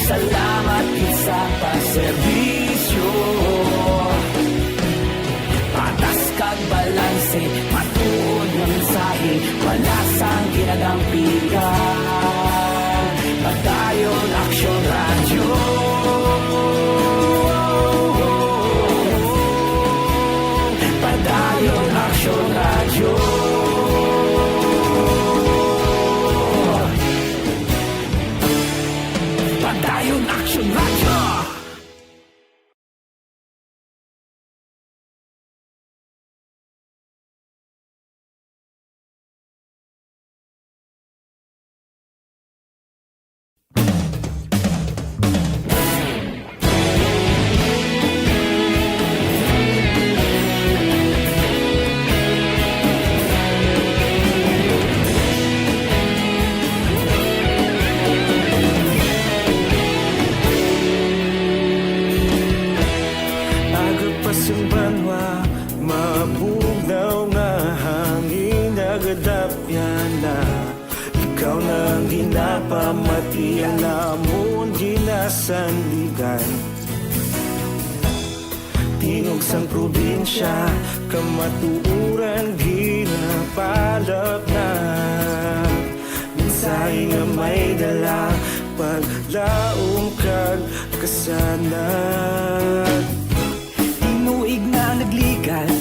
salamat gid sa pagserbisyo. Patas kag balanse, matuod nga mensahe, wala sang ginadampigan. Padayon Aksyon radyo. Padayon Aksyon radyo. Padayon Aksyon radyo. Agapasumbanwa, mabugnaw nga hangin nagadapyan na. Ikaw nang ginapamatian namon ginasandigan. Tingog sang probinsya, kamatuuran ginapalap na. Minsay nga may dala, paglaong kag kasanat. Tinuig na nagligan,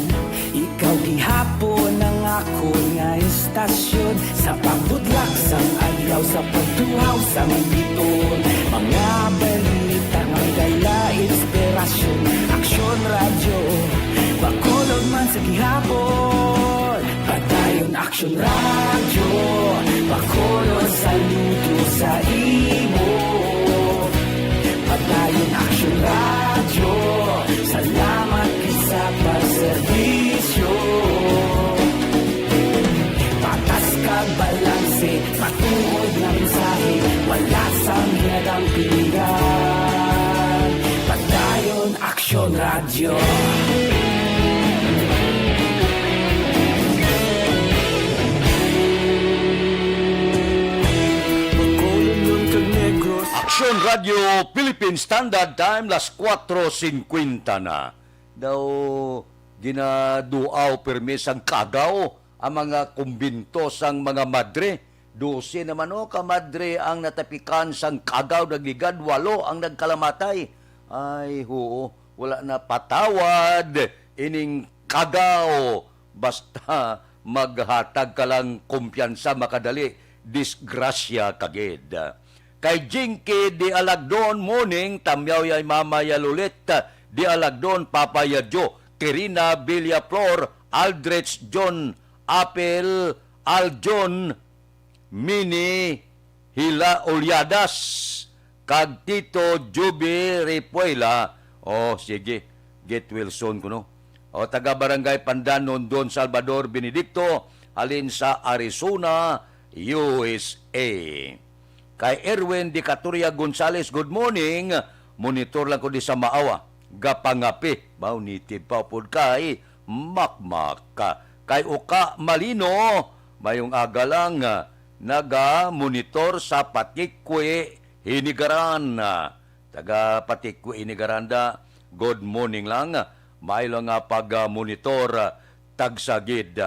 ikaw gihapon ang ako nga estasyon. Sa pagbudlak sang adlaw, sa pagtuhaw sang biton, mga balita nga may dala inspirasyon. Aksyon radyo, Bacolod man sa gihapon. Padayon Aksyon radyo, Bacolod saludo sa imo. Padayon Aksyon radyo, salamat gid sa pagserbisyo. Patas kag balanse, matuod nga mensahe, wala sang ginadampigan. Padayon Aksyon radyo. Action Radio Philippine Standard Time, las 4:50 na. Daw ginaduaw permis ang kagaw ang mga kumbinto sang mga madre. 12 naman ka madre ang natapikan sang kagaw, nagligad 8 ang nagkalamatay. Ay ho, wala na patawad ining kagaw. Basta maghatag ka lang kumpiyansa, makadali disgrasya kagid. Kay Jinky di Alagdon morning, tamyaw yay mama yalulit, di Alagdon Papa Yadjo, Kirina Villaflor, Aldrich John Apel, Aljon Mini Hila Olyadas, kag Tito Juby Repuela. Oh sige, get Wilson kuno. O taga Barangay Pandanon Don Salvador Benedicto, alin sa Arizona, USA. Kay Erwin Di Caturia Gonzales, good morning. Monitor lang ko di sa Maawa. Gapangapi. Bao nitid pa po kay Makmak. Kay Uka Malino, mayong aga lang naga-monitor sa Patikwe Hinigaran. Taga Patikwe Hinigaranda, good morning lang. May lang nga pag-monitor tagsagid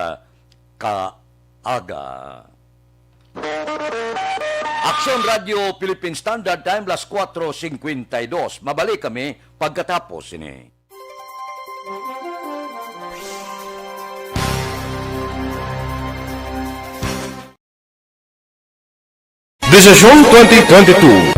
kaaga. Action Radio Philippine Standard Time, las 4:52. Mabalik kami pagkatapos ini. Desisyon 2022.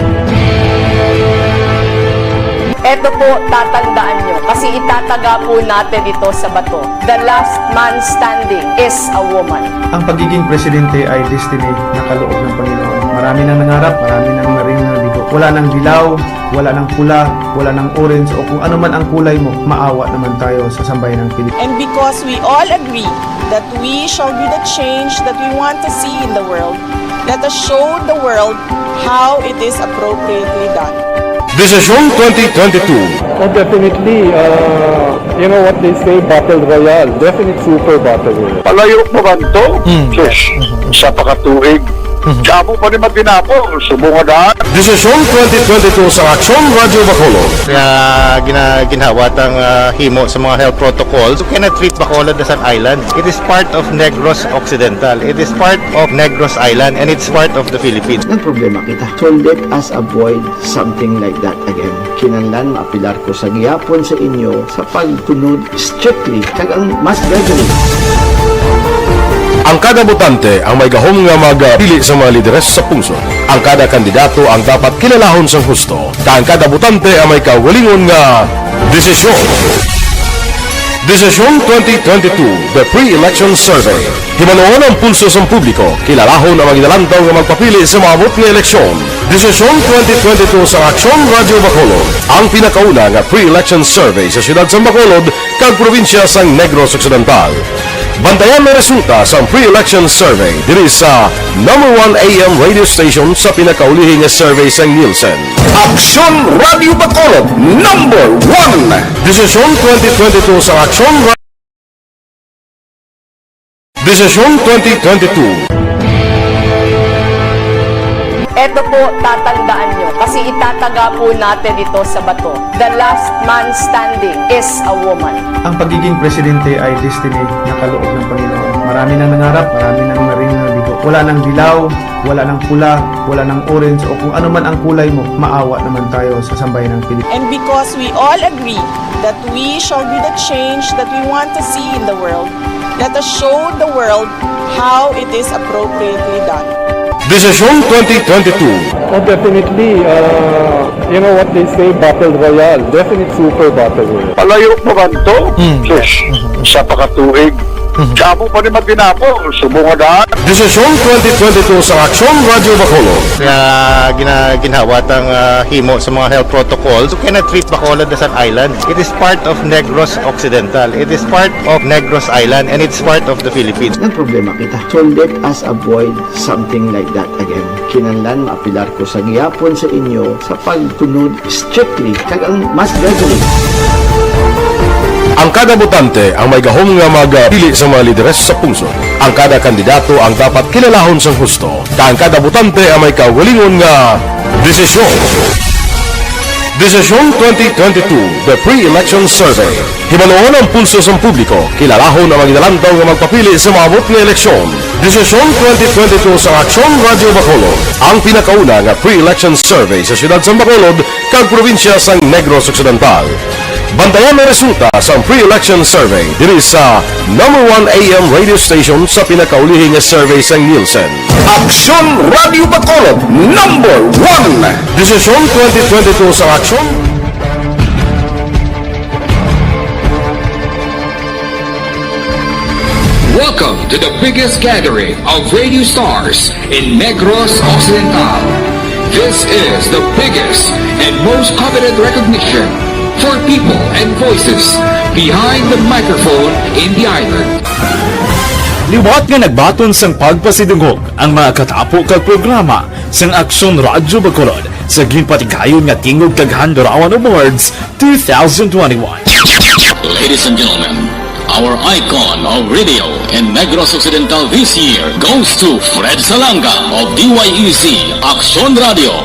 Ito po, tatandaan nyo, kasi itataga po natin ito sa bato. The last man standing is a woman. Ang pagiging presidente ay destiny na kaloob ng Panginoon. Marami nang nangarap, marami nang naring nabigo. Wala nang dilaw, wala nang pula, wala nang orange, o kung ano man ang kulay mo, maawa naman tayo sa sambayan ng Pilipinas. And because we all agree that we shall be the change that we want to see in the world, let us show the world how it is appropriately done. Desisyon 2022. Oh, definitely, you know what they say, Battle Royale. Definitely super Battle Royale. Palayo mo kanto, sus, sa pakatuig. Kamo pa ni Magdinapo, subungan. Desisyon 2022 sa Action Radio Bacolod. Kaya ginhawat ang himo sa mga health protocols. You cannot treat Bacolod as an island. It is part of Negros Occidental. It is part of Negros Island and it's part of the Philippines. Ang problema kita. So let us avoid something like that again. Kinahanglan maapilar ko sa gihapon sa inyo sa pagtunod strictly kag ang mas gradually. Ang kada botante ang may gahom nga magpili sa mga lideres sa pungsod. Ang kada kandidato ang dapat kilalahon sang husto. Ang kada botante ang may kaugalingon nga desisyon. Desisyon 2022, the pre-election survey. Himanuon ang pulso sa publiko, kilalahon ang magdalantaw nga magpapili sa maabot nga eleksyon. Desisyon 2022 sa Action Radio Bacolod, ang pinakauna nga pre-election survey sa siyudad sa Bacolod kag probinsya sang Negros Occidental. Bantayan ang resulta sa pre-election survey diri sa #1 AM radio station sa pinakaulihing nga survey sa Nielsen. Action Radio Bacolod, #1. Desisyon 2022 sa Action Radio. Desisyon 2022. Ito po, tatandaan nyo, kasi itataga po natin ito sa bato. The last man standing is a woman. Ang pagiging presidente ay destiny na kaloob ng Panginoon. Marami nang nangarap, marami nang naring nabigo. Wala nang dilaw, wala nang pula, wala nang orange, o kung ano man ang kulay mo, maawa naman tayo sa sambayan ng Pilipinas. And because we all agree that we shall be the change that we want to see in the world, let us show the world how it is appropriately done. Desisyon 2022. Oh, definitely, you know what they say, Battle Royale. Definitely super Battle Royale. Palayo mo kanto, sus, sa pakatuig. Kamo pa ni Magdinapo, subungan. Desisyon 2022 sa Action Radio Bacolod. Kaya ginhawat ang himo sa mga health protocols. You cannot treat Bacolod as an island. It is part of Negros Occidental. It is part of Negros Island and it's part of the Philippines. Ang problema kita. So let us avoid something like that again. Kinahanglan maapilar ko sa gihapon sa inyo sa pagtunod strictly kag ang mas gradually. Ang kada botante ang may gahom nga magpili sa mga lideres sa pungsod. Ang kada kandidato ang dapat kilalahon sang husto. Ang kada botante ang may kaugalingon nga Desisyon 2022, the pre-election survey. Himanuon ang pulso sa publiko, kilalahon ang magdalantaw nga magpapili sa maabot nga eleksyon. Desisyon 2022 sa Aksyon Radio Bacolod, ang pinakauna nga pre-election survey sa siyudad sa Bacolod, kag probinsya sa Negros Occidental. Bantayan ang resulta sa pre-election survey diri sa number 1 AM radio station sa pinakaulihing nga survey sa Nielsen. Aksyon Radio Bacolod, number 1. Desisyon 2022 sa Aksyon. Welcome to the biggest gathering of radio stars in Negros Occidental. This is the biggest and most coveted recognition for people and voices behind the microphone in the island. Liwat nga nagbaton sang pagpasidungog ang mga katapo kag programa sang Aksyon Radyo Bacolod sa ginpatigayon nga tingog kag Handurawan Awards 2021. Ladies and gentlemen, our icon of radio in Negros Occidental this year goes to Fred Salanga of DYEZ Aksyon Radio.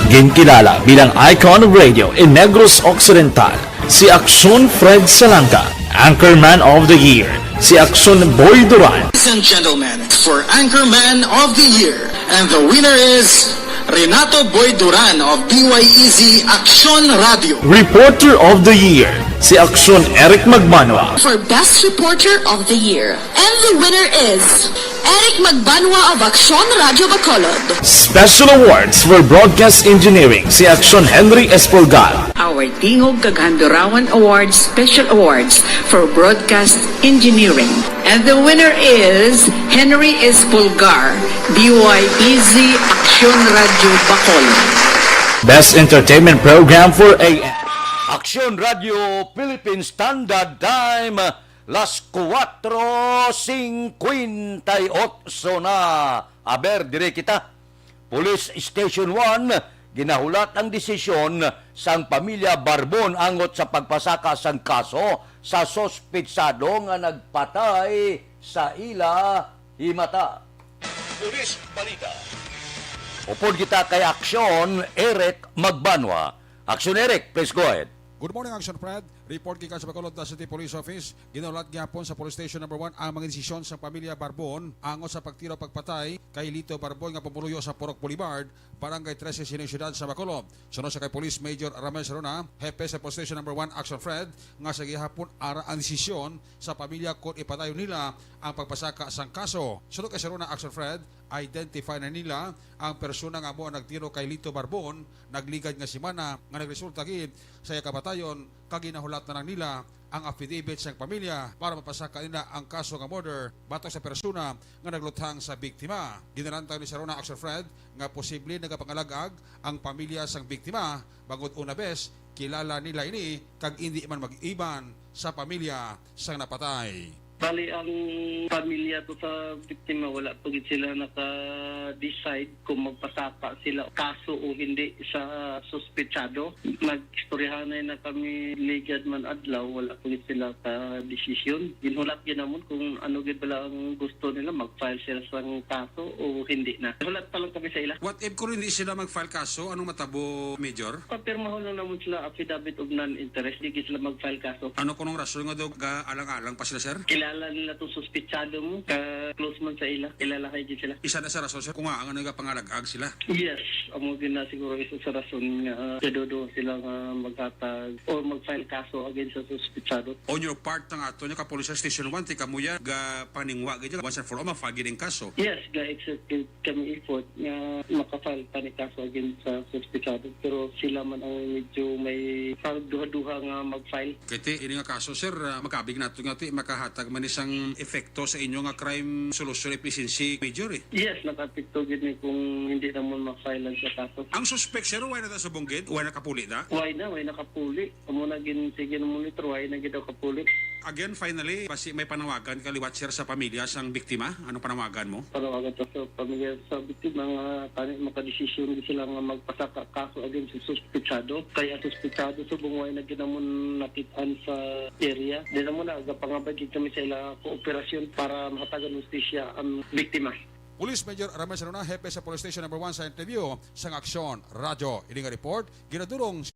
Ginkilala bilang icon of radio in Negros Occidental, si Aksyon Fred Salanga. Anchorman of the Year, si Aksyon Boy Duran. Ladies and gentlemen, for Anchorman of the Year, and the winner is Renato Boy Duran of DYEZ Aksyon Radio. Reporter of the Year, si Aksyon Eric Magbanwa. For Best Reporter of the Year, and the winner is Eric Magbanwa of Aksyon Radio Bacolod. Special Awards for Broadcast Engineering, si Aksyon Henry Espolgar. Our Tingog kag Handurawan Awards Special Awards for Broadcast Engineering. And the winner is Henry Espolgar, DYEZ Aksyon Radio Bacolod. Best Entertainment Program for AM. Aksyon Radio Philippines Standard Time, las 4:58 na. Aber, dire kita. Police Station 1, ginahulat ang desisyon sang pamilya Barbon angot sa pagpasaka sang kaso sa sospetsado nga nagpatay sa ila himata. Police Balita. Upod kita kay Aksyon Eric Magbanwa. Aksyon Eric, please go ahead. Good morning, Action Fred. Report gikan sa Bacolod City Police Office. Ginaulat gyapon sa Police Station number 1 ang mga desisyon sa pamilya Barbon angot sa pagtiro pagpatay kay Lito Barbon nga pamuluyo sa Purok Boulevard, Barangay 13 sining siyudad sa Bacolod. Sunod sa kay Police Major Ramel Saruna, hepe sa Police Station number 1 Action Fred, nga sa gihapon ara ang desisyon sa pamilya kung ipadayon nila ang pagpasaka sang kaso. Sunod kay Saruna Action Fred, identify na nila ang persona nga mo nagtiro kay Lito Barbon, nagligad nga simana nga nagresulta gid sa kabatayon kag ginahulat na nila ang affidavit sa pamilya para mapasaka nila ang kaso nga murder batok sa persona nga nagluthang sa biktima. Ginarantaw ni Sarona Action Fred nga posible nagapangalagag ang pamilya sang biktima bangod una bes kilala nila ini kag hindi man mag-iban sa pamilya sang napatay. Bali, ang pamilya to sa biktima, wala po sila naka-decide kung magpasaka sila kaso o hindi sa sospetsado. Nag-istoryahan na kami ligad man adlaw, wala po sila ka-desisyon. Ginhulat yun naman kung ano gid bala ang gusto nila, mag-file sila sa kaso o hindi na. Hulat pa lang kami sa ila. What if kung hindi sila mag-file kaso, anong matabo, Major? Papirmahon lang naman sila affidavit of non-interest, di sila mag-file kaso. Ano kunong rason nga daw alang-alang pa sila, sir? Kilala nila itong suspitsado mo, ka-close man sa ila, kilala kayo sila. Isa na sa rason, sir, kung nga ang pangalagag sila? Yes, amo din na siguro isa sa rason nga kadodo sila nga maghatag o mag-file kaso against sa suspitsado. On your part nga ato niya ka Police Station 1, tika mo ya, ga paningwa gaya, once and for all, mafile gid kaso. Yes, ga-execute kami effort nga makafile pa ni kaso against sa suspitsado, pero sila man ang medyo may duha-duha nga mag-file. Kaya ini nga kaso, sir, magkabig nato nga ito, makahatag man isang epekto sa inyo nga crime solution efficiency, Major eh. Yes, nakapikto gid ni kung hindi naman ma-file sa kaso. Ang suspect, sir, why na ta subong gid? Why nakapuli na? Why nakapuli? Amo na gin sige no monitor, why na gid kapuli. Again, finally, basi may panawagan kaliwat, sir, sa pamilya sang biktima. Anong panawagan mo? Panawagan to sa pamilya sa biktima nga makadesisyon sila nga magpasaka kaso against sa suspetsado. Kaya suspetsado subong why na ginamon nakitaan sa area. Di na mo na pangabay kami sa ila kooperasyon para mahatagan hustisya ang biktima. Police Major Ramesh Aruna, hepe sa Police Station number 1 sa interview sa Aksyon Radyo. Ini nga report, ginadurong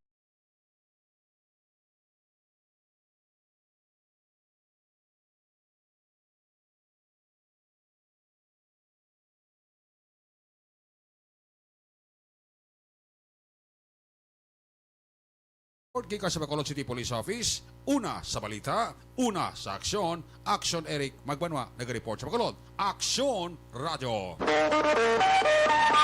gikan sa Bacolod City Police Office, una sa balita, una sa aksyon, Aksyon Eric Magbanwa, nag-report sa Bacolod. Aksyon Radio.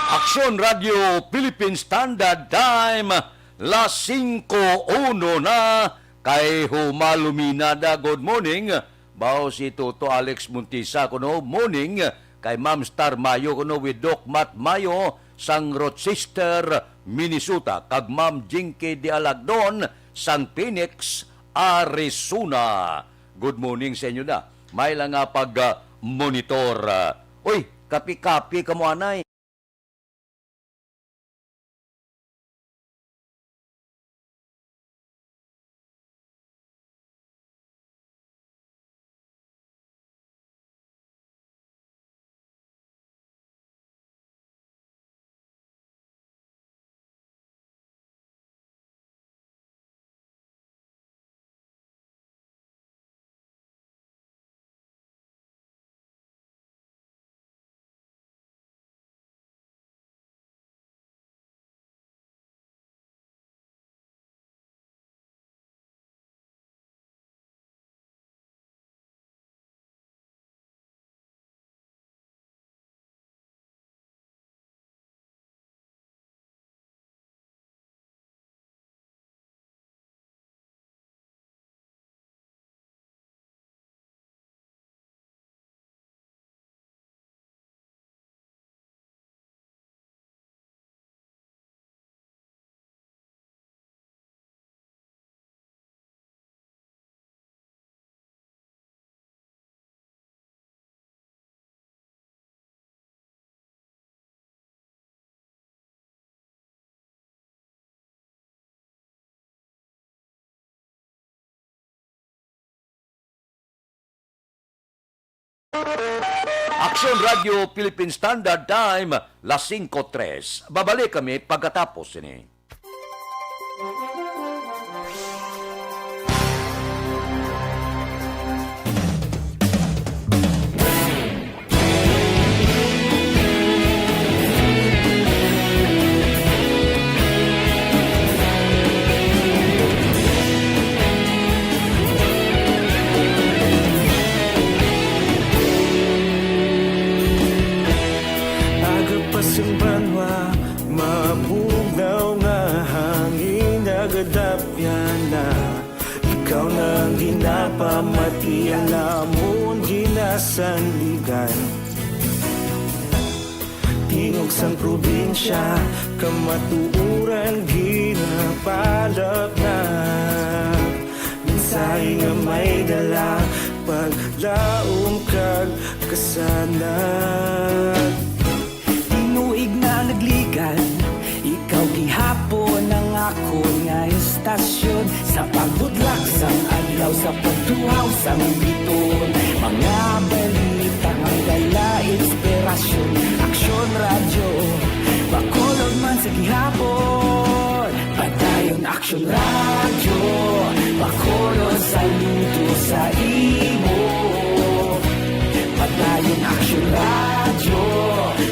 Aksyon Radio Philippine Standard Time, las 5:01 na, kay Humaluminada. Good morning. Bao si Toto Alex Muntisa kuno, morning. Kay Ma'am Star Mayo kuno with Doc Matt Mayo sang Rochester, Minnesota. Kag Ma'am Jinky de Alagdon sang Phoenix, Arizona. Good morning sa inyo na. May lang nga pag-monitor. Uy, kapi-kapi ka mo anay. Aksyon Radio Philippine Standard Time, las 5:03. Babalik kami pagkatapos ini. Banwa, mabugaw nga hangin nagadapyan na. Ikaw nang ginapamati, alamon ginasandigan. Tingog sang probinsya, kamatuuran ginapalap na. Minsay nga may dala, paglaom kag kasanag. Nagligan, ikaw gihapon ang ako nga istasyon sa pagbudlak sang adlaw sa pagduhaw sang biton. Mga balita nga dala inspirasyon, Aksyon Radio, Bacolod man sa gihapon. Padayon Aksyon Radio, Bacolod saludo sa imo. Padayon Aksyon Radio,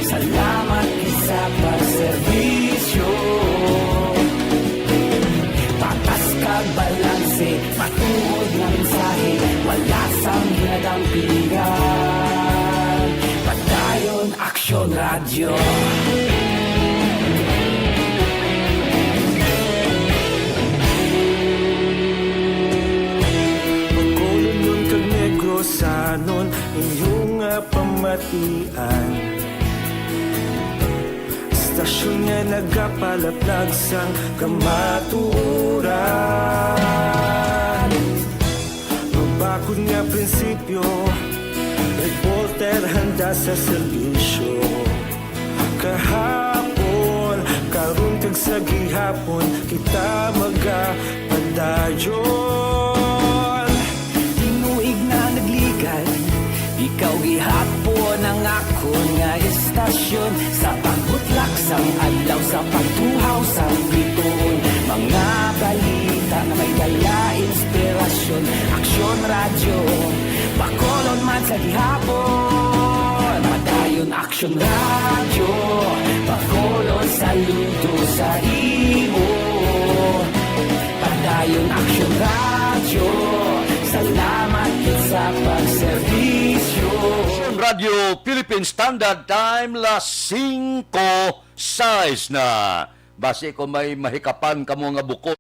salamat sa pagserbisyo. Patas kag balanse, matuod na mensahe, wala sang ginadampingan. Padayon Aksyon Radio. Bacolod nun kag Negros sanon, inyong pamatian. Stasyon nga nagapalaplag sang kamaturan. Mabakod nga prinsipyo, reporter handa sa serbisyo. Kahapon, karon kag sa gihapon, kita magapadayon. Tinuig na nagligan, ikaw gihapon ang ako nga sa pagtuhaw sa bituon. Mga balita na may dala inspirasyon. Aksyon radyo, Bacolod man sa gihapon. Madayon Aksyon radyo, Bacolod saludo sa imo. Padayon Aksyon radyo, salamat kit sa pagserbisyo. Aksyon Radio Philippine Standard Time, las 5:06 na. Base ko may mahikapan ka mo nga buko.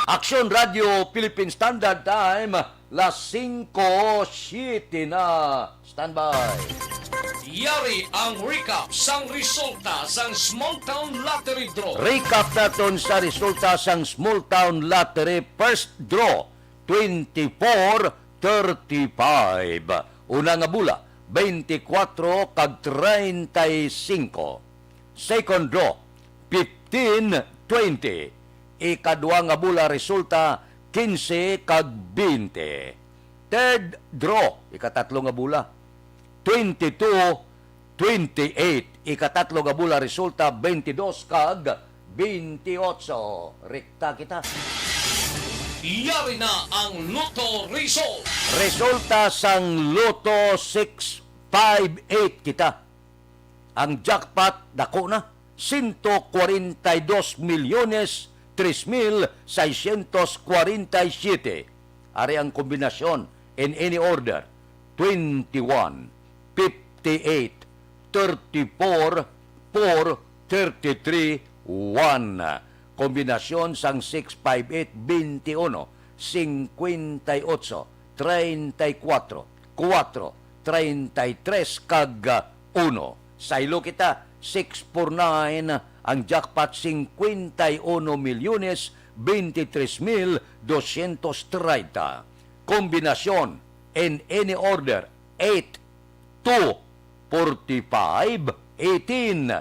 Aksyon Radio Philippine Standard Time, las 5:07 na. Standby. Yari ang recap sang resulta sang Small Town Lottery Draw. Recap naton sa resulta sang Small Town Lottery First Draw 24-35. Una nga bula 24 kag 35. Second draw 15-20. Ikadua nga bula resulta 15 kag 20. Third draw, ikatatlo nga bula 22-28. Ikatatlo nga bula resulta 22 kag 28. Rekta kita. Yari na ang Lotto result. Resulta sang Lotto 658 kita. Ang jackpot dako na 142 milyones 3,647. Ari ang kombinasyon in any order. 21, 58, 34, 4, 33, 1. Kombinasyon sang 658, 21, 58, 34, 4, 33 kag 1. Saylo kita 649. Ang jackpot 51 milyones 23,230. Kombinasyon in any order 8, 2, 45, 18,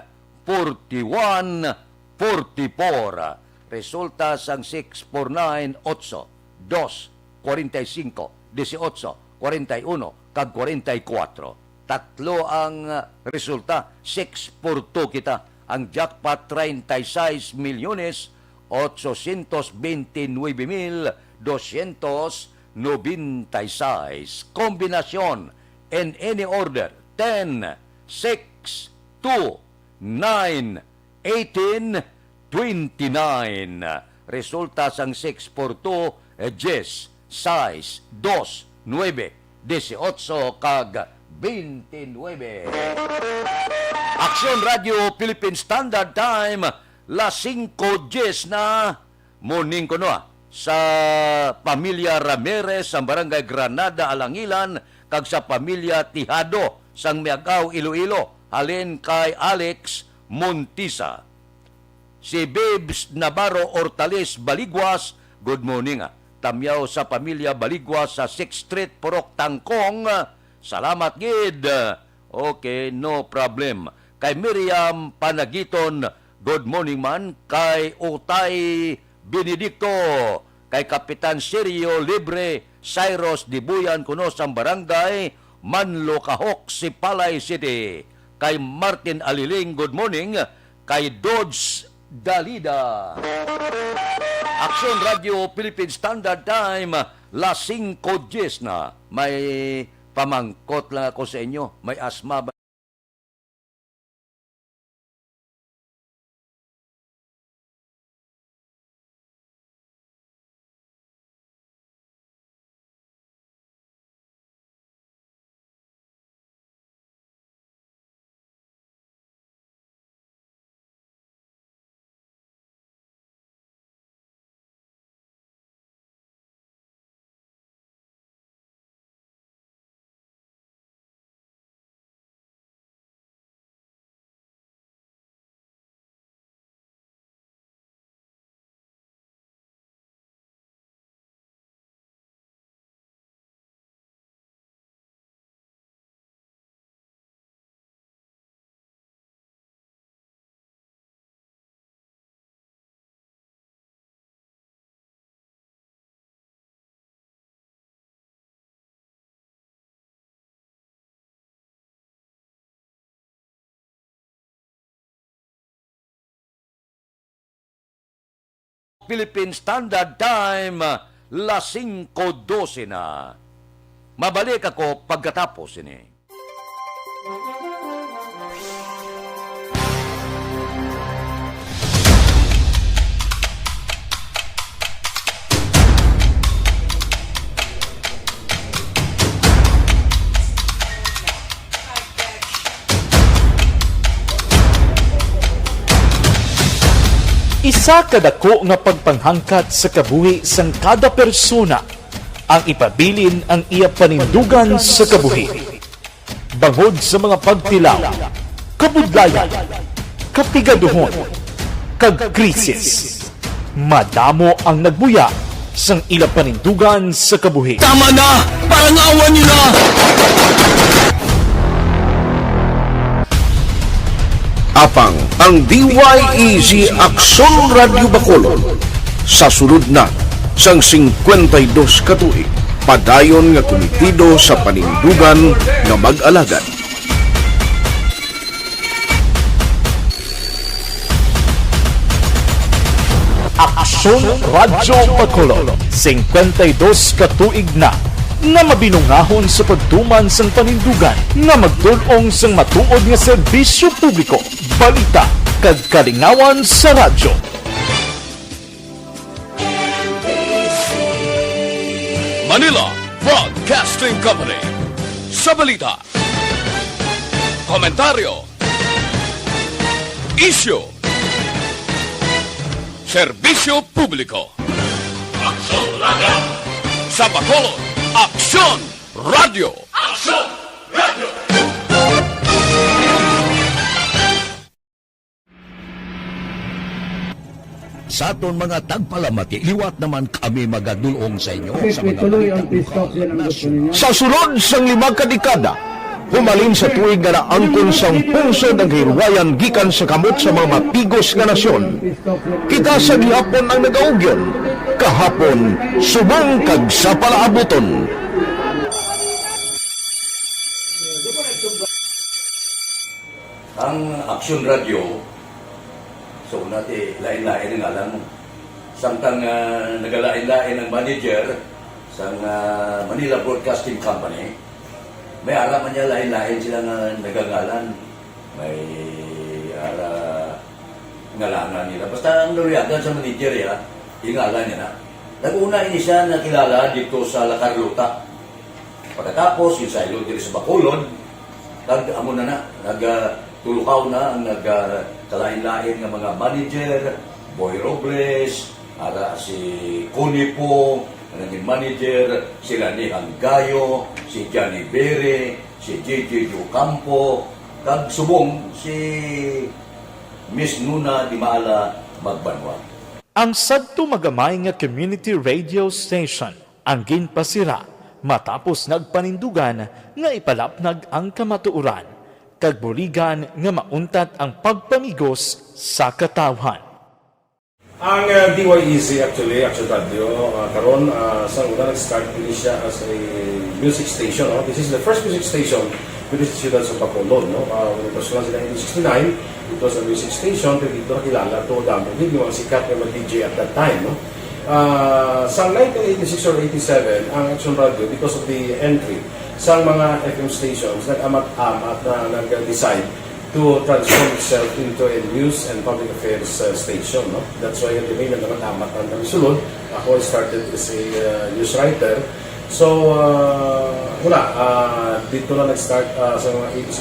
41, 44. Resulta sang 649, 8, 2, 45, 18, 41, kag 44. Tatlo ang resulta. 6-4-2 kita. Ang jackpot 36 milyones 829,296. Kombinasyon in any order 10, 6, 2, 9, 18, 29. Resulta sang 642 10, 6, 2, 9, 18 kag 29. Aksyon Radio Philippine Standard Time, las 5:10 na. Morning ko no sa pamilya Ramirez sa Barangay Granada, Alangilan, kag sa pamilya Tihado sang Miagaw, Iloilo, halin kay Alex Montisa. Si Babes Navarro Ortales Baligwas, good morning. Tamyaw sa pamilya Baligwas sa 6th Street, Purok Tangkong. Salamat gid. Okay, no problem. Kay Miriam Panagiton, good morning man. Kay Utay Benedicto, kay Kapitan Sirio Libre, Cyrus Dibuyan kuno sa barangay Manlocahok, Sipalay City. Kay Martin Aliling, good morning. Kay Dodge Dalida. Aksyon Radio Philippine Standard Time, las 5:10 na. May pamangkot lang ako sa inyo. May asma ba? Philippine Standard Time, las 5:12 na. Mabalik ako pagkatapos ini. Isa kadako nga pagpanghangkat sa kabuhi sang kada persona ang ipabilin ang iya panindugan sa kabuhi. Bangod sa mga pagtilaw, kabudlayan, kapigaduhon, kag krisis. Madamo ang nagbuya sang ila panindugan sa kabuhi. Tama na! Parang awan niyo na! Apang ang DYEZ Aksyon Radio Bacolod sa sulod na sang 52 katuig padayon nga komitido sa panindugan nga mag-alagad. Aksyon Radio Bacolod 52 katuig na nga mabinungahon sa pagtuman sang panindugan nga magtulong sang matuod nga serbisyo publiko, balita kag kalingawan sa radyo. Manila Broadcasting Company. Sa balita, komentaryo, issue, serbisyo publiko. Aksyon Radio! Sa Bacolod, Aksyon Radio! Aksyon Radio! Sa aton mga tagpalamati, liwat naman kami magadulong sa inyo sa mga Sa sulod sang 5 kadekada, humalin sa tuig nga naangkon sang pungso ng hirwayan gikan sa kamot sa mga mapigos nga nasyon. Kita sa gihapon ang nagaugyon, kahapon subong kag sa palaabuton. Ang Aksyon Radio, so natin lain-lain ang alam mo. Samtang nagalain-lain ang manager sa Manila Broadcasting Company, may alaman niya lain-lain sila nagangalan. May ngalangan nila. Basta ang naluyagan sa manager ya, ingalan niya na. Nag-una ini siya nakilala dito sa La Carlota. Pagkatapos, yung sa ilo dito sa Bacolod, nag-amo na nagtulukaw na ang nagkalain-lain ng mga manager, Boy Robles, si Connie po, naging manager, sila ni Hanggayo, si Johnny Bere, si JJ Ocampo, kag subong si Miss Nuna Di Maala Magbanwa. Ang sadto magamay nga community radio station ang ginpasira matapos nagpanindugan nga ipalapnag ang kamatuoran kag buligan nga mauntat ang pagpamigos sa katawhan. Ang DYEZ actually, Aksyon Radio, karon sa una nag-start din siya as a music station. No? This is the first music station with the ciudad sa Bacolod. No? When it was launched in 1969, it was a music station, pero dito nakilala to dami. Hindi mga sikat na mag-DJ at that time. No? sa 1986 or 87, ang Action Radio, because of the entry sa mga FM stations, nag-amat-amat na nag-decide to transform itself into a news and public affairs station. No? That's why the main nag-amat ang sulod. Ako started as a news writer. So, dito na nag-start sa mga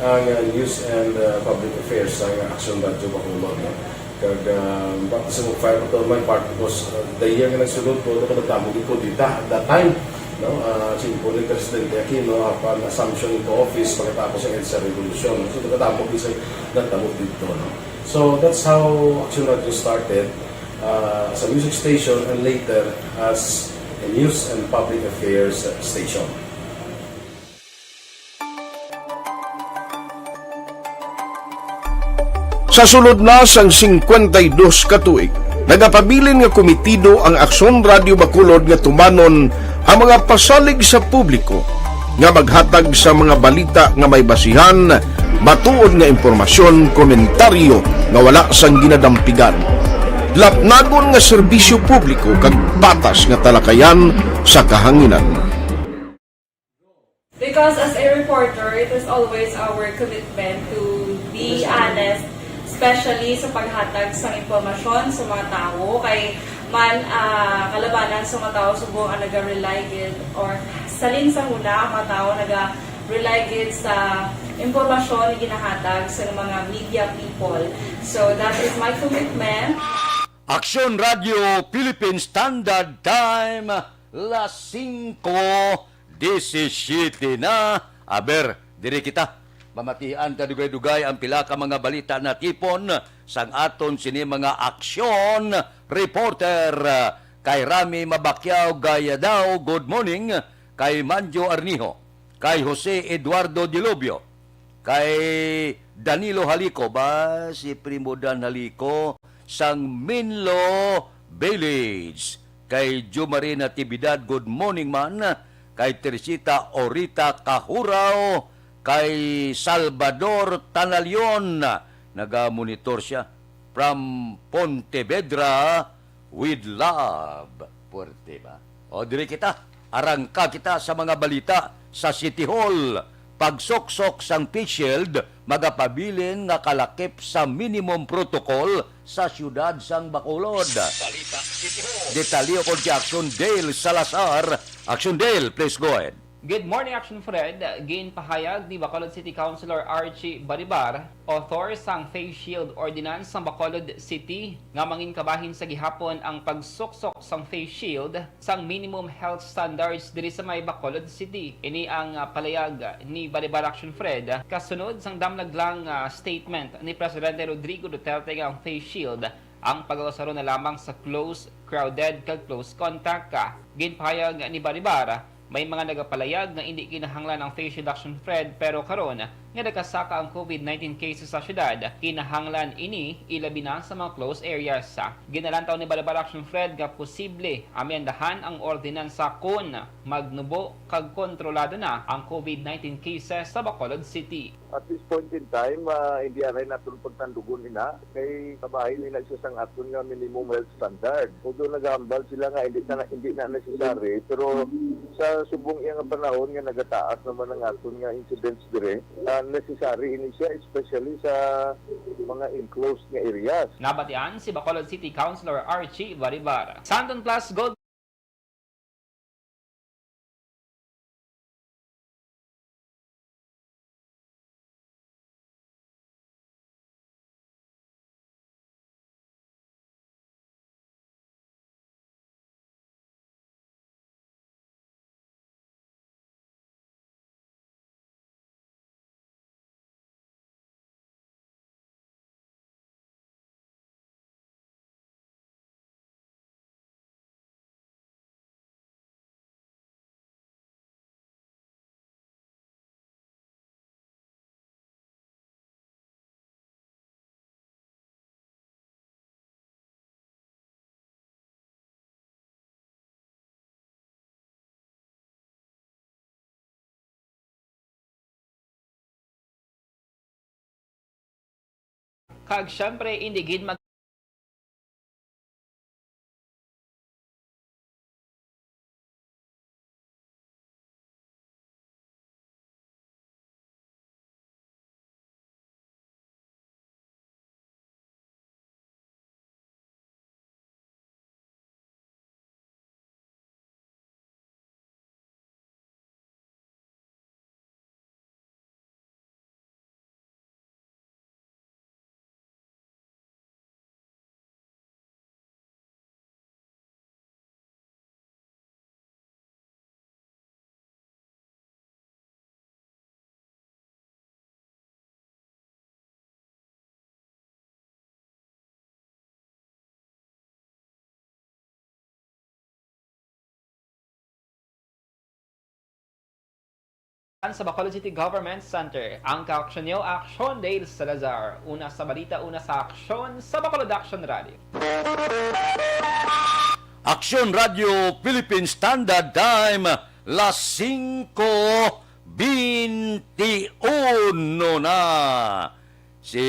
86-87 ang news and public affairs sa Action Radio Bacolod. No? Kag bakit sa mag-fire ko my part because the year nga nagsulod ko, nagdamog ko dito at that time. No, simple ni Presidente Aquino upon assumption into office pagkatapos ng EDSA Revolution. So, nagdamog dito. No? So, that's how Action Radio started as a music station and later as a news and public affairs station. Sa sulod na sang 52 ka tuig, nagapabilin nga komitido ang Aksyon Radio Bacolod nga tumanon ang mga pasalig sa publiko nga maghatag sa mga balita nga may basihan, matuod nga impormasyon, komentaryo nga wala sang ginadampigan. Lapnagon nga serbisyo publiko kag patas nga talakayan sa kahanginan. Because as a reporter, it is always our commitment to be honest, especially sa paghatag sa impormasyon sa mga tao kay man kalabanan sa mga tao subong ang naga-rely gid or salin sa huna ang mga tao naga-rely gid sa impormasyon na ginahatag sa mga media people. So that is my commitment. Aksyon Radio Philippines Standard Time las 5:17 na. Aber, diri kita mamatian ta dugay-dugay ang pila ka mga balita na tipon sang aton sini mga aksyon reporter. Kay Rami Mabakyaw Gaya daw, good morning. Kay Manjo Arnijo, kay Jose Eduardo Dilobio, kay Danilo Halico ba si Primo Dan Halico sang Minlo Village, kay Jumarin Natividad, good morning man. Kay Teresita Orita Kahuraw, kay Salvador Tanalion, naga-monitor siya from Pontevedra with love. Puerte ba? O diri kita, arangka kita sa mga balita sa City Hall. Pagsoksok sang face shield, magapabilin nga kalakip sa minimum protocol sa siyudad sang Bacolod. Detalyo ko si Action Dale Salazar. Action Dale, please go ahead. Good morning, Action Fred. Ginpahayag ni Bacolod City Councilor Archie Baribar, author sang face shield ordinance sang Bacolod City nga mangin kabahin sa gihapon ang pagsuksok sang face shield sang minimum health standards diri sa may Bacolod City. Ini ang palayag ni Baribar, Action Fred kasunod sang damlaglang statement ni Presidente Rodrigo Duterte nga ang face shield ang pag-aasaro na lamang sa close, crowded, kag close contact ka. Ginpahayag ni Baribar, may mga nagapalayag na hindi kinahanglan ang face shield, Action Fred, pero karon nga nagkasaka ang COVID-19 cases sa syudad, kinahanglan ini ilabi na sa mga close areas. Ginalantaw ni Baribar, Action Fred nga posible amendahan ang ordinansa kung magnubo kag kontrolado na ang COVID-19 cases sa Bacolod City. At this point in time, hindi aray natin pagtandugon ina kay kabahin ina siya sang aton nga minimum health standard. Although nagahambal sila nga hindi na necessary, pero sa subong iyang panahon nga nagataas naman ang aton nga incidents dire, necessary ini siya especially sa mga enclosed nga areas. Nabatian si Bacolod City Councilor Archie Baribar. Santon Plus Gold kag syempre hindi gid sa Bacolod City Government Center. Ang kaaksyon Aksyon Dale Salazar. Una sa balita, una sa aksyon sa Bacolod Action Radio. Aksyon Radio Philippine Standard Time, las 5:21 na. Si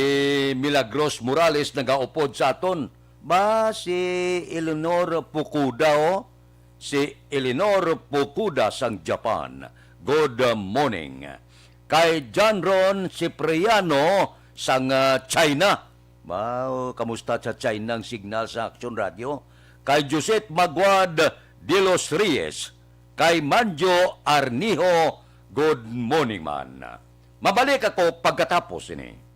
Milagros Morales nagaupod sa aton. Ba si Eleanor Fukuda o? Si Eleanor Fukuda sang Japan. Good morning. Kay John Ron Cipriano sang China. Wow, kamusta sa China ang signal sa Aksyon Radio? Kay Josette Maguad de los Reyes. Kay Manjo Arnijo, good morning man. Mabalik ako pagkatapos ini.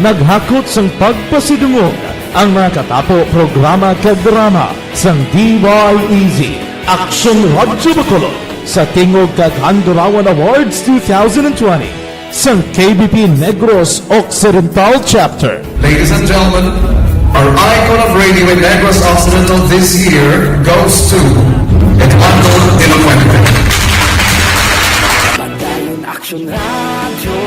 Naghakot sang pagpasidungog ang mga katapo programa kag drama sang DYEZ Aksyon Radyo Bacolod sa tingog kag Handurawan Awards 2020 sang KBP Negros Occidental Chapter. Ladies and gentlemen, our icon of radio in Negros Occidental this year goes to Eduardo Ilofuente. Pagdayon Aksyon Radio,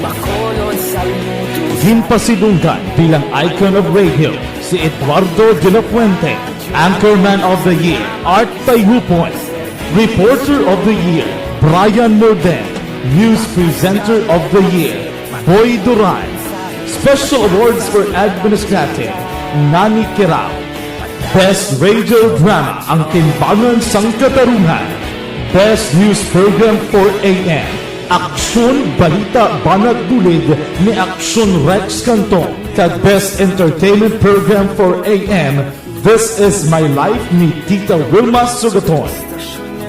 Bacolod Saludo. Ginpasidunggan bilang icon of radio si Eduardo de la Fuente, Anchorman of the Year, Art Tayupoy, Reporter of the Year, Brian Morden, News Presenter of the Year, Boy Duran, Special Awards for Administrative, Nani Kirao, Best Radio Drama ang Timbangan sang Katarungan, Best News Program for AM, Aksyon Balita Banat Dulid ni Aksyon Rex Cantong, kag Best Entertainment Program for AM, This Is My Life ni Tita Wilma Sugaton.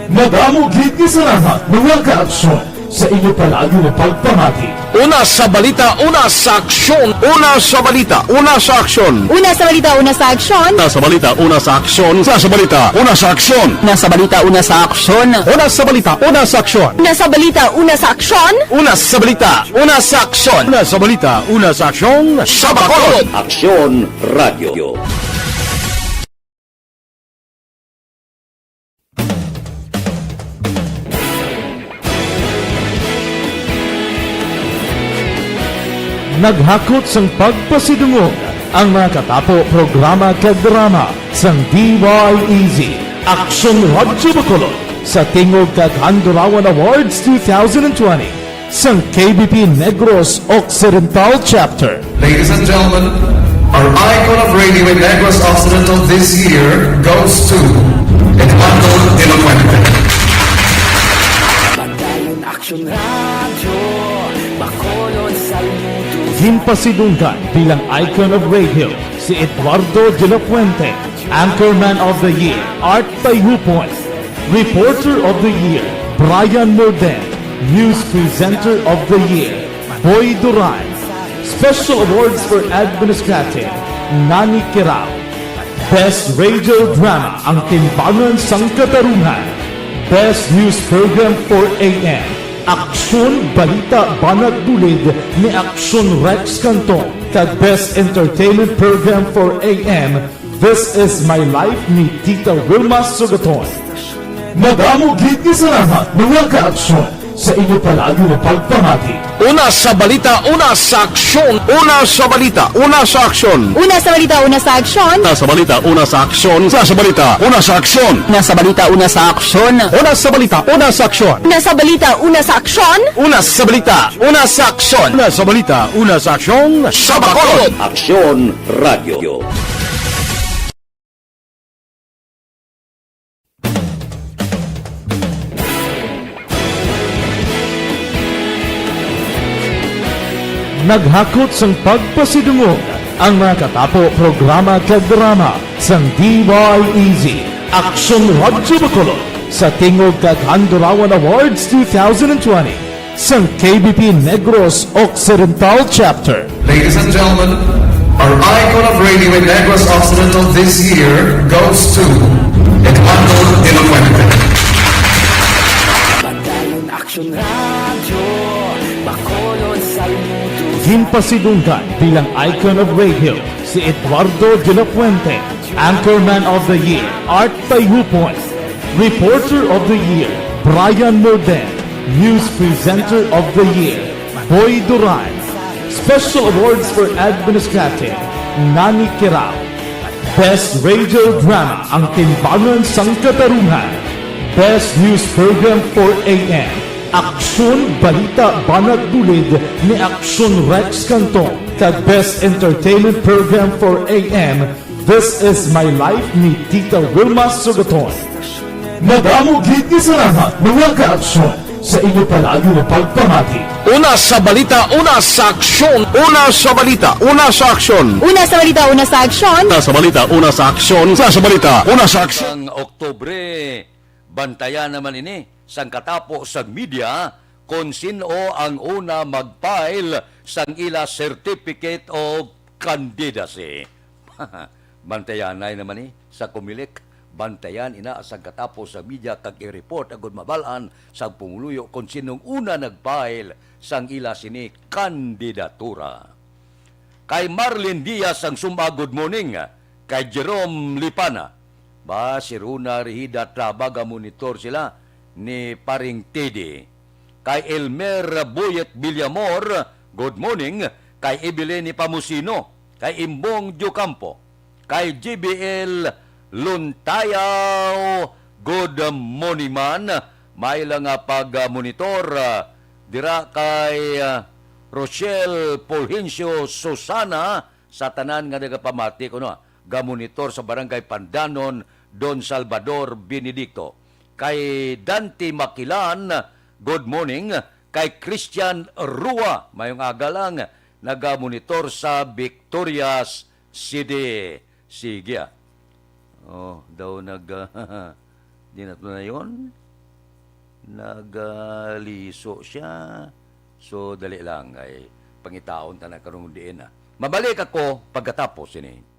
Madamo gid ni salamat mga kaaksyon sa inyo palagi na pagpamati. Una sa balita, una sa aksyon. Una sa balita, una sa aksyon. Una sa balita, una sa aksyon. Una sa balita, una sa aksyon. Una sa balita, una sa aksyon. Una sa balita, una sa aksyon. Una sa balita, una sa aksyon. Una sa balita, una sa aksyon. Una sa balita, una sa aksyon. Una sa balita, una sa aksyon. Sa Bacolod. Aksyon Radio. Naghakot sang pagpasidungog ang mga katapo programa kag drama sang DYEZ Aksyon Radyo Bacolod sa tingog kag Handurawan Awards 2020 sang KBP Negros Occidental Chapter. Ladies and gentlemen, our icon of radio in Negros Occidental this year goes to Eduardo Ilofuente. Pagdayon Aksyon Radio, Bacolod Saludo. Ginpasidunggan bilang icon of radio si Eduardo de la Fuente, Anchorman of the Year, Art Tayupoy, Reporter of the Year, Brian Morden, News Presenter of the Year, Boy Duran, Special Awards for Administrative, Nani Kirao, Best Radio Drama ang Timbangan sang Katarungan, Best News Program for AM, Aksyon Balita Banat Dulid ni Aksyon Rex Cantong, kag Best Entertainment Program for AM, This Is My Life ni Tita Wilma Sugaton. Madamo gid ni salamat mga kaaksyon sa inyo palagi na pagpamati. Una sa balita, una sa aksyon. Una sa balita, una sa aksyon. Una sa balita, una sa aksyon. Una sa balita, una sa aksyon. Una sa balita, una sa aksyon. Una sa balita, una sa aksyon. Una sa balita, una sa aksyon. Una sa balita, una sa aksyon. Una sa balita, una sa aksyon. Una sa balita, una sa aksyon. Sa Bacolod. Aksyon Radio. Naghakot sang pagpasidungog ang mga katapo programa kag drama sang DYEZ Aksyon Radyo Bacolod sa tingog kag Handurawan Awards 2020 sang KBP Negros Occidental Chapter. Ladies and gentlemen, our icon of radio in Negros Occidental this year goes to Eduardo Ilofuente. Pagdayon Action Radio, Bacolod saludo. Ginpasidunggan bilang icon of radio si Eduardo de la Fuente, Anchorman of the Year, Art Tayupoy, Reporter of the Year, Brian Morden, News Presenter of the Year, Boy Duran, Special Awards for Administrative, Nani Kirao, Best Radio Drama, Ang Timbangan sang Katarungan, Best News Program for AM, Aksyon Balita Banat Dulid ni Aksyon Rex Canton, kag Best Entertainment Program for AM, This Is My Life ni Tita Wilma Sugaton. Madamo gid ni salamat mga ka-aksyon sa inyo palagi na pagpamati. Una sa balita, una sa aksyon. Una sa balita, una sa aksyon. Una sa balita, una sa aksyon. Una sa balita, una sa aksyon. Una sa balita, una sa aksyon. Ang Oktubre, bantayan naman ini sang katapo sa media kung sino ang una mag-file sang ila Certificate of Candidacy. Bantayan na naman ni sa Comelec. Bantayan ina sang katapo sa media kag i-report agud mabalaan sa pumuluyo kung sinong una nag-file sang ila sini kandidatura. Kay Marlene Diaz ang summa good morning, kay Jerome Lipana, ba si Runa Rihida Trabaga monitor sila ni Paring Teddy. Kay Elmer Boyet Villamor, good morning, kay Evelyn Pamusino, kay Imbong Diocampo, kay JBL Luntayaw, good morning man. May lang pag-monitor dira kay Rochelle Fulgencio Susana sa tanan nga nagapamati ko ga-monitor sa barangay Pandanon, Don Salvador Benedicto. Kay Dante Makilan, good morning. Kay Christian Rua, mayong aga lang, naga-monitor sa Victorias City. Sige. Daw di na ito na yun. Nagaliso siya. So, dali lang. Ay, pangitaon ta na karong diin. Mabalik ako pagkatapos ini.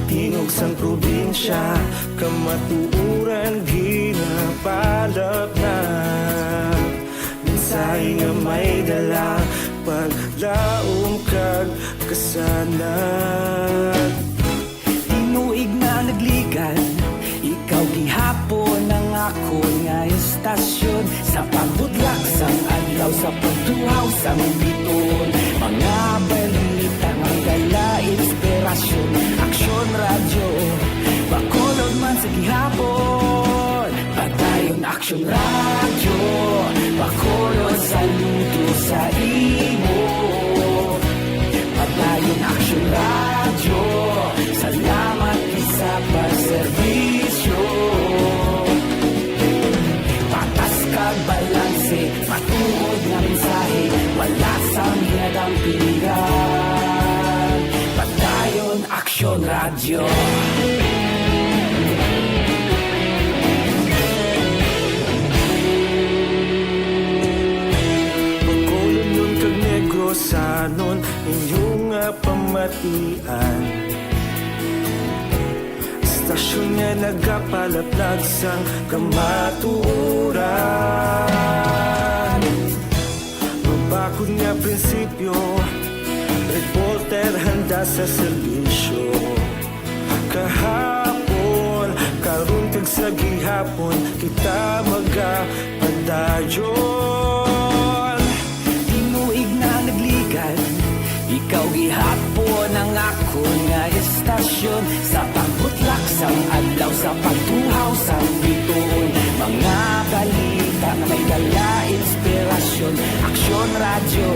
Tingog sang probinsya, kamatuuran ginapalap na. Mensahe nga may dala, paglaom kag kasanat. Tinuig na nagligan, ikaw gihapon ang ako nga estasyon. Sa pagbudlak sang adlaw, sa pagtuhaw sang biton. Mga balita nga dala, inspirasyon. Aksyon Radio, Bacolod man sa gihapon. Patayon Aksyon Radio, Bacolod saludo sa imo. Patayon Aksyon Radio, salamat sa pagserbisyo. Patas kag balanse, matuod nga mensahe, wala sang hiyadang pilihan. Patayon Aksyon Radio. Bacolod nun kag Negrosanon, inyong pamatian. Istasyon nga nagapalaplag sang kamatuuran. Mabakod nga prinsipyo, reporter handa sa serbisyo. Kahapon, karon kag sa gihapon, kita magapalaplag. dayon. Tinuig na nagligan, ikaw gihapon ang ako nga estasyon. Sa pagbutlak sang adlaw, sa pagtuhaw sang bituon, mga balita na may dala inspirasyon. Aksyon radyo,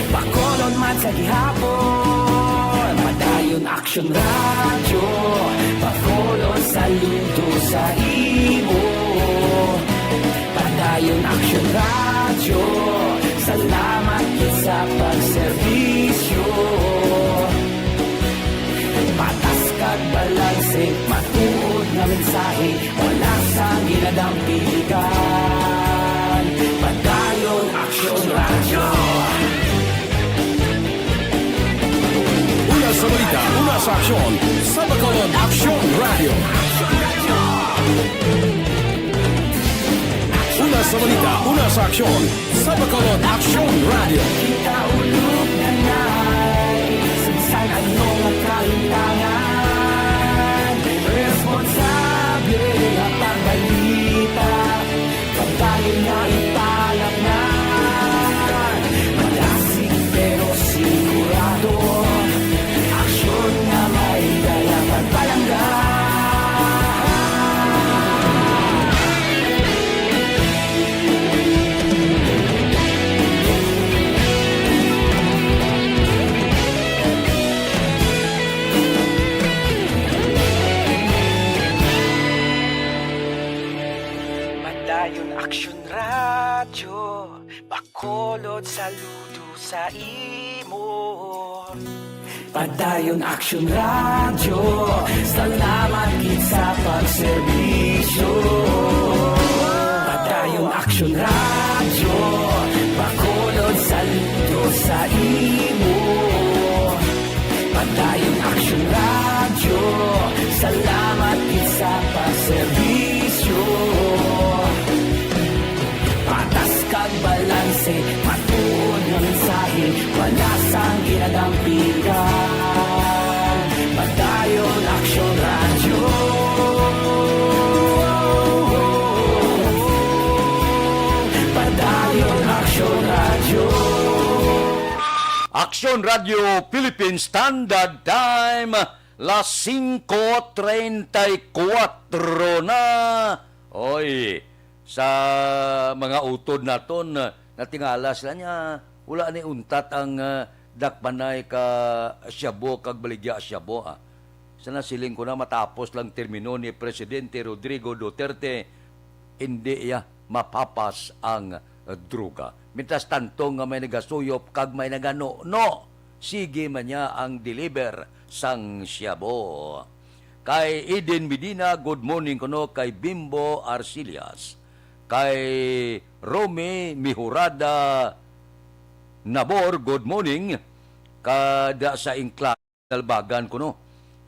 Bacolod man sa gihapon. Padayon Aksyon radyo, Bacolod saludo sa imo. Padayon Aksyon radyo, salamat sa pagserbisyo. Patas kag balanse, matuod na mensahe, wala sang ginadampigan. Padayon Aksyon radyo. Una sa balita, una sa aksyon, sa Bacolod Aksyon Radio. Una sa balita, una sa aksyon, sa Bacolod Aksyon Radio. Kita ulog na na'y sinsan anong kalintangan. Responsable ang pagbalita, pagdayon na ipalak na. Malasig pero sigurado, aksyon na may dalang pagpalanggan. Padayon Aksyon radyo, Bacolod saludo sa imo. Padayon Aksyon radyo, salamat gid sa pagserbisyo. Padayon Aksyon radyo, Bacolod saludo sa imo. Padayon Aksyon radyo, salamat gid sa pagserbisyo. Patas kag balanse, matuod na mensahe, wala sang ginadampigan. Padayon Aksyon radyo. Padayon Aksyon radyo. Aksyon Radio Philippines Standard Time, las 5:34 na. Oy, sa mga utod naton, natingala sila niya, wala ni untat ang dakpanay ka Siabo kag Baligya Siabo. Sana siling ko na matapos lang termino ni Presidente Rodrigo Duterte, hindi mapapas ang droga. Mintas tantong nga may nagasuyop kag may nagano, no, sige man niya ang deliver sang Siabo. Kay Eden Medina, good morning kuno. Kay Bimbo Arcilias, kay Romy Mihurada Nabor, good morning. Kada sa Ingkla Dalbagan kuno.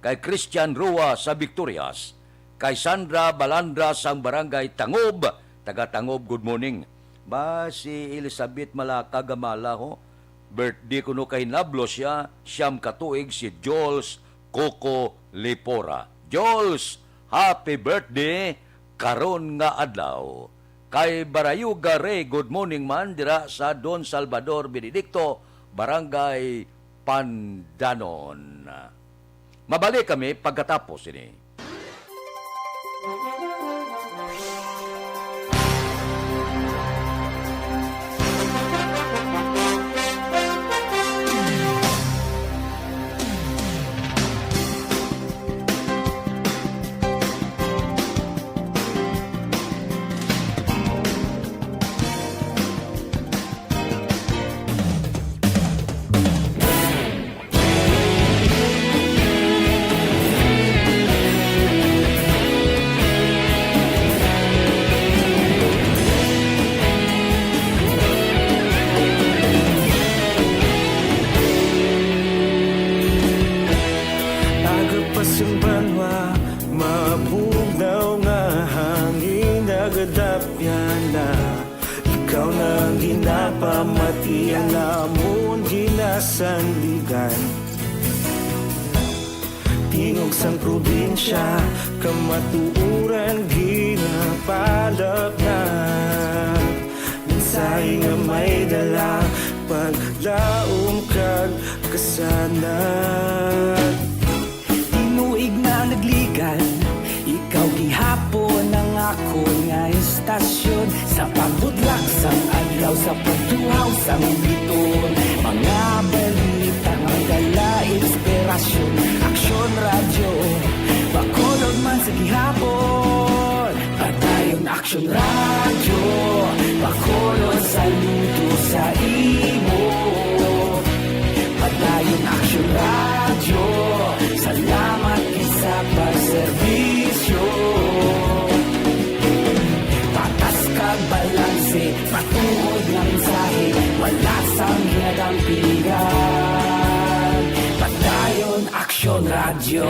Kay Christian Rua sa Victorias, kay Sandra Balandra sang Barangay Tangob, taga Tangob, good morning. Ba si Elizabeth Malaka Gamala ho, birthday kuno kay Nablo siya, siyam katuig si Jules Coco Lepora. Jules, happy birthday karon nga adlaw. Kay Barayuga Ray, good morning man dira sa Don Salvador Benedicto, Barangay Pandanon. Mabalik kami pagkatapos ini. Ikaw nang ginapamatian namon ginasandigan. Tingog sang probinsya, kamatuuran ginapalagnan. babae nga may dala paglaom kag kasanan. Tinuig na nagligan, ikaw gihapon ang ako nga istasyon. Sa pagbutlak sang adlaw, sa pagduhaw sang biton, mga balita nga dala inspirasyon. Aksyon radyo, bakolod man sa gihapon. Padayon Aksyon radyo, bakolod saludo sa imo. Padayon Aksyon radyo, salamat sa pagserbisyo. Patas kag balanse, patuod ng mensahe, wala sang ginagampiligan. Padayon Aksyon radyo.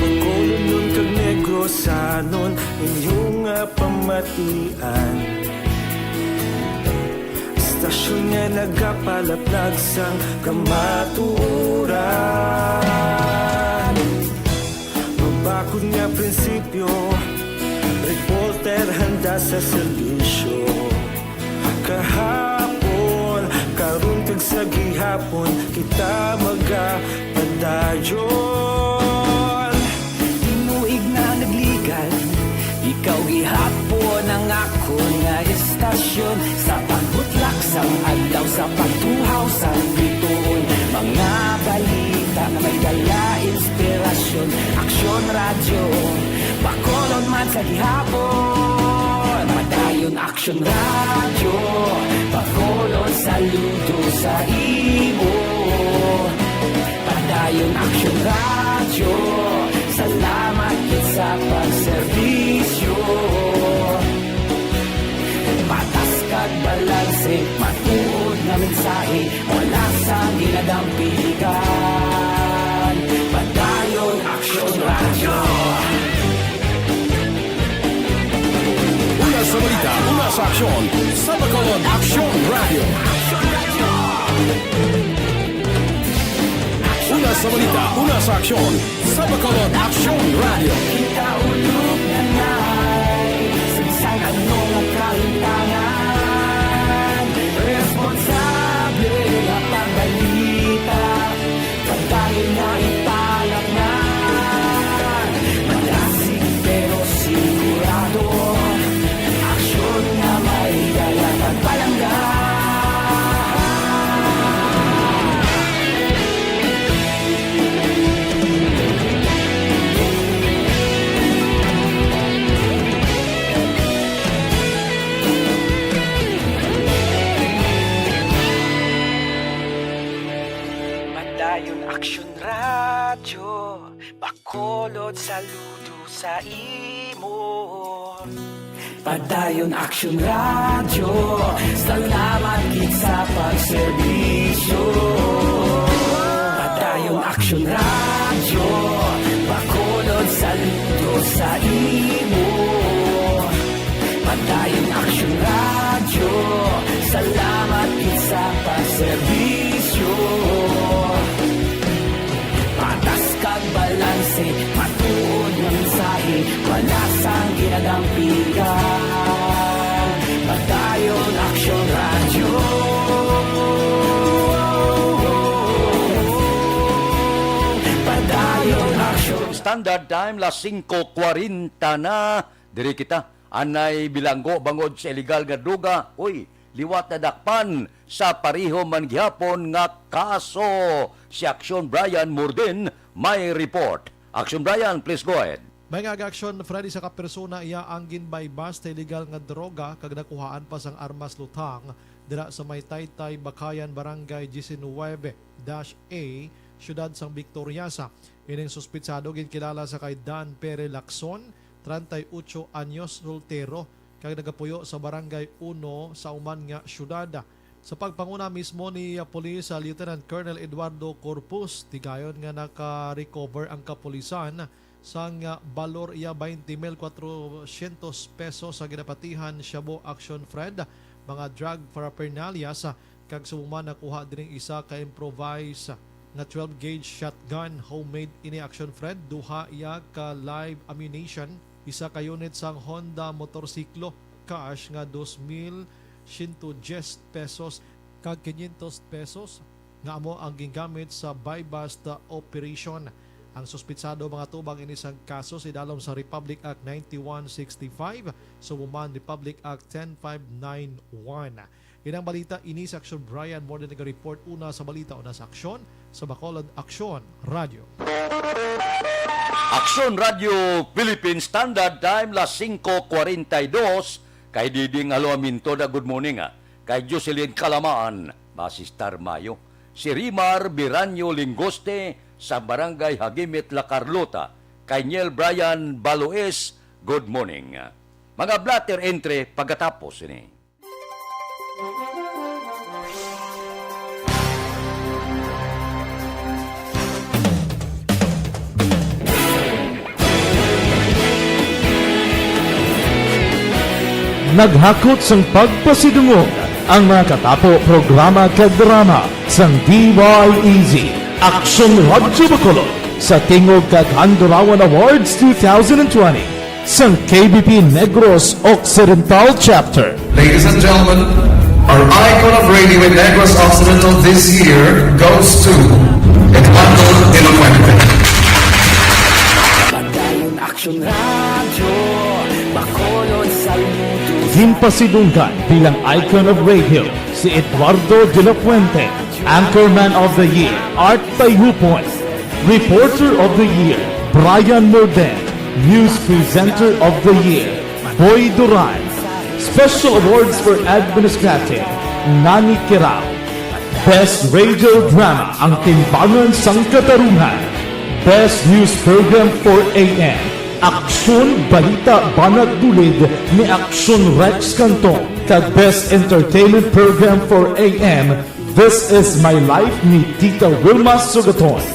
Bacolod nun kag Negros sanon inyong pamatian. Istasyon nga nagapalaplag sang kamaturan. Mabakod nga prinsipyo, reporter handa sa serbisyo. Kahapon, karon kag sa gihapon, kita magapadayon. Tinuig na nagligan, ikaw gihapon ang ako nga istasyon. Sa pagbutlak sang adlaw, sa pagtuhaw sang biton, mga balita na may dala inspirasyon. Aksyon radyo, bakolod man sa gihapon. Padayon Aksyon radyo, bakolod saludo sa imo. Padayon Aksyon radyo, salamat sa pagserbisyo. Patas kag balanse, matuod nga mensahe, wala sang ginadampiligan. Padayon Aksyon radyo. Una sa balita, una sa aksyon, sa Bacolod Aksyon Radio. Una sa balita, una sa aksyon, sa Bacolod Aksyon Radio. Kita ulog na na'y sagsang anong ang kalintangan. Responsable na pagbalita, pagdahin na ipalak na. Malasig pero sigurado, aksyon na may dalang pagpalangga. Padayon Aksyon radyo, bakolod saludo sa imo. Padayon Aksyon radyo, salamat gid sa pagserbisyo. Padayon Aksyon radyo, bakolod saludo sa imo. Padayon Aksyon radyo, salamat gid sa pagserbisyo. Patas kag balanse, matuod ng mensahe, wala sang ginadampiligan. Padayon Aksyon radyo. Padayon Aksyon. Standard time, las 5:40 na. Diri kita, anay bilanggo bangod sa illegal nga duga. Uy, liwat na dakpan sa pariho man gihapon nga kaso. Si Aksyon Brian Morden may report. Aksyon Brian, please go ahead. May nga-aksyon Freddy sa kapersona iya anggin by basta illegal nga droga kag nakuhaan pa sang armas lutang dira sa may Taytay, Bakayan, Barangay 19-A, siyudad sang Victoriasa. Ining suspitsado ginkilala sa kay Dan Pere Lacson, 38 anyos, soltero, kag nagapuyo sa Barangay 1 sa uman nga siyudad. Sa pagpanguna mismo ni Police Lieutenant Colonel Eduardo Corpus, tigayon nga naka-recover ang kapulisan sang balor iya 20,400 pesos sa ginapatihan Shabu Action Fred, mga drug paraphernalia kag sumuman nakuha din isa ka improvised nga 12 gauge shotgun homemade ini action Fred, duha iya ka live ammunition, isa ka unit sang Honda motorsiklo, cash nga 2,110 pesos kag 500 pesos nga amo ang gingamit sa buy-bust operation. Ang suspitsado mga tubang ini sang kaso si dalom sa Republic Act 9165, sumuman Republic Act 10591. Inang balita ini sa Aksyon Brian more than nag-report una sa balita una sa aksyon sa Bacolod Aksyon Radio. Aksyon Radio Philippine Standard Time las 5:42 kay Diding Aluaminto na good morning kay Jocelyn Calamaan Basistar Mayo, si Rimar Biranyo Lingoste sa Barangay Hagimit La Carlota, kay Niel Brian Baloes good morning. Mga blatter entre pagkatapos ini. Naghakot sang pagpasidungog ang mga katapo programa kag drama sang DYEZ Aksyon Radio Bacolod sa Tingog kag Handurawan Awards 2020 sang KBP Negros Occidental Chapter. Ladies and gentlemen, our icon of radio in Negros Occidental this year goes to Edmundo Elocuente. Padayon Aksyon Radio Bacolod saludo. Himpasidunggan bilang icon of radio si Eduardo de la Fuente, Anchorman of the Year Art Tayupoy, Reporter of the Year Brian Morden, News Presenter of the Year Boy Duran, Special Awards for Administrative Nani Kirao, Best Radio Drama ang Timbangan sang Katarungan, Best News Program for AM Aksyon Balita Banat Dulid ni Aksyon Rex Cantong, kag Best Entertainment Program for AM This Is My Life ni Tita Wilma Sugaton.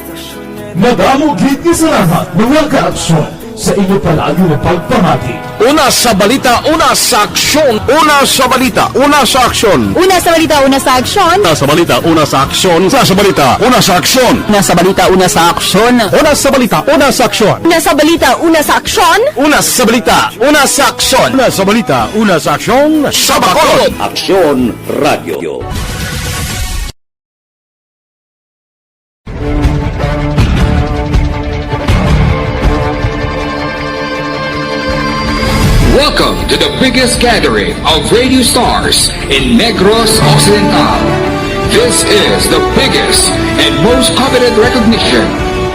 Madamo gid ni salamat mga ka-aksyon sa inyo palagi na pagpamati. Una sa balita, una sa aksyon. Una sa balita, una sa aksyon. Una sa balita, una sa aksyon. Una sa balita, una sa aksyon. Una sa balita, una sa aksyon. Una sa balita, una sa aksyon. Una sa balita, una sa aksyon. Una sa balita, una sa aksyon. Una sa balita, una sa aksyon. Una sa balita, una sa aksyon. Sa Bacolod Aksyon Radio. Welcome to the biggest gathering of radio stars in Negros Occidental. This is the biggest and most coveted recognition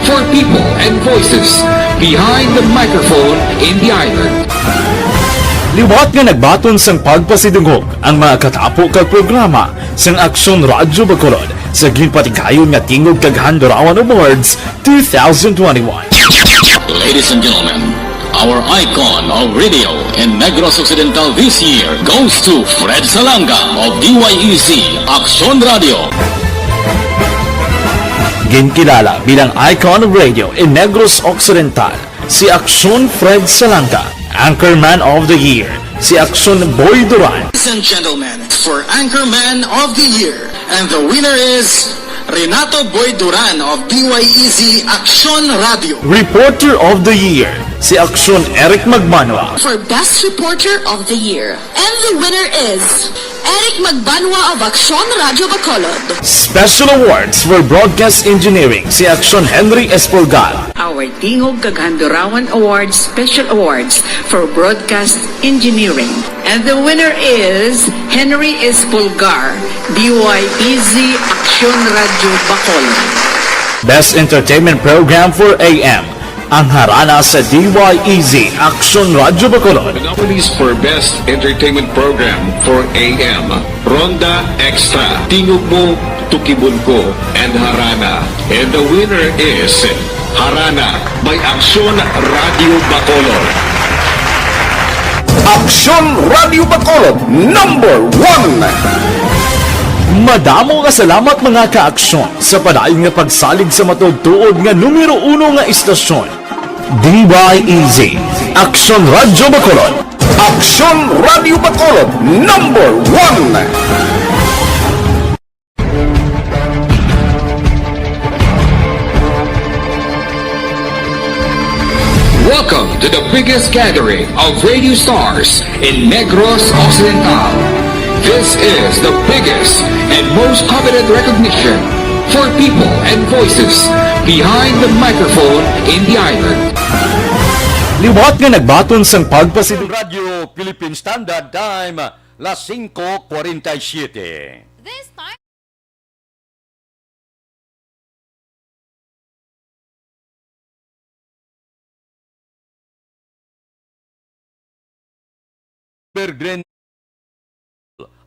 for people and voices behind the microphone in the island. Liwat nga nagbaton sang pagpasidungog ang mga katapo kag programa sang Aksyon Radio Bacolod sa ginpatigayon nga Tingog kag Handurawan Awards 2021. Ladies and gentlemen, our icon of radio in Negros Occidental this year goes to Fred Salanga of DYEZ Aksyon Radio. Ginkilala bilang icon of radio in Negros Occidental si Aksyon Fred Salanga, Anchorman of the Year si Aksyon Boy Duran. Ladies and gentlemen, for Anchorman of the Year, and the winner is Renato Boy Duran of DYEZ Aksyon Radio. Reporter of the Year si Aksyon Eric Magmanwa. For Best Reporter of the Year. And the winner is Eric Magbanwa of Aksyon Radio Bacolod. Special Awards for Broadcast Engineering si Aksyon Henry Espolgar. Our Tingog kag Handurawan Awards Special Awards for Broadcast Engineering. And the winner is Henry Espolgar, DYEZ Aksyon Radio Bacolod. Best Entertainment Program for AM ang harana sa DYEZ Aksyon Radio Bacolod. Monopolies for Best Entertainment Program for AM, Ronda Extra, Tingog Mo, Tukibun Ko, and Harana. And the winner is Harana by Aksyon Radio Bacolod. Aksyon Radio Bacolod #1. Madamo nga salamat mga ka-aksyon sa padayon nga pagsalig sa matudtuod nga numero 1 nga istasyon. DYEZ Aksyon Radio Bacolod. Aksyon Radio Bacolod #1. Welcome to the biggest gathering of radio stars in Negros Occidental. This is the biggest and most coveted recognition for people and voices behind the microphone in the island. Liwat nga nagbaton sang pagpasidog Radio Philippine Standard Time, las 5:47. This time Evergreen.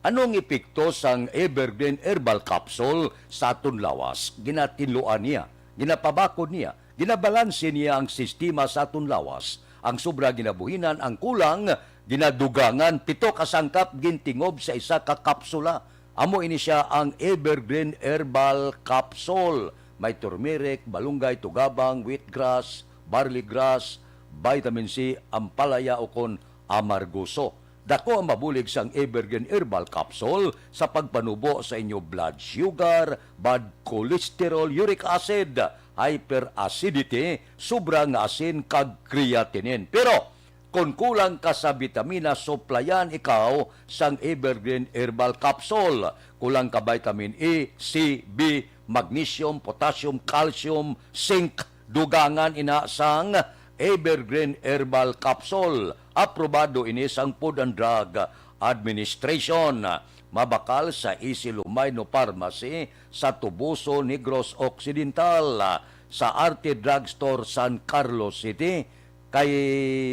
Anong epekto sang Evergreen Herbal Capsule sa aton lawas? Ginatinluan niya, ginapabakod niya, ginabalanse niya ang sistema sa aton lawas. Ang sobra ginabuhinan, ang kulang, ginadugangan, 7 kasangkap gintingob sa isa ka kapsula. Amo ini siya ang Evergreen Herbal Capsule. May turmeric, balunggay, tugabang, wheatgrass, barley grass, vitamin C, ampalaya o kon amargoso. Dako ang mabulig sang Evergreen Herbal Capsule sa pagpanubo sa inyo blood sugar, bad cholesterol, uric acid, hyperacidity, sobrang asin kag creatinine. Pero kung kulang ka sa vitamina, suplayan ikaw sang Evergreen Herbal Capsule. Kulang ka vitamin E, C, B, magnesium, potassium, calcium, zinc, dugangan ina sang Evergreen Herbal Capsule. Aprobado ini sang Food and Drug Administration. Mabakal sa Easy Lumayno Pharmacy sa Tubuso, Negros Occidental, sa Arte Drugstore San Carlos City, kay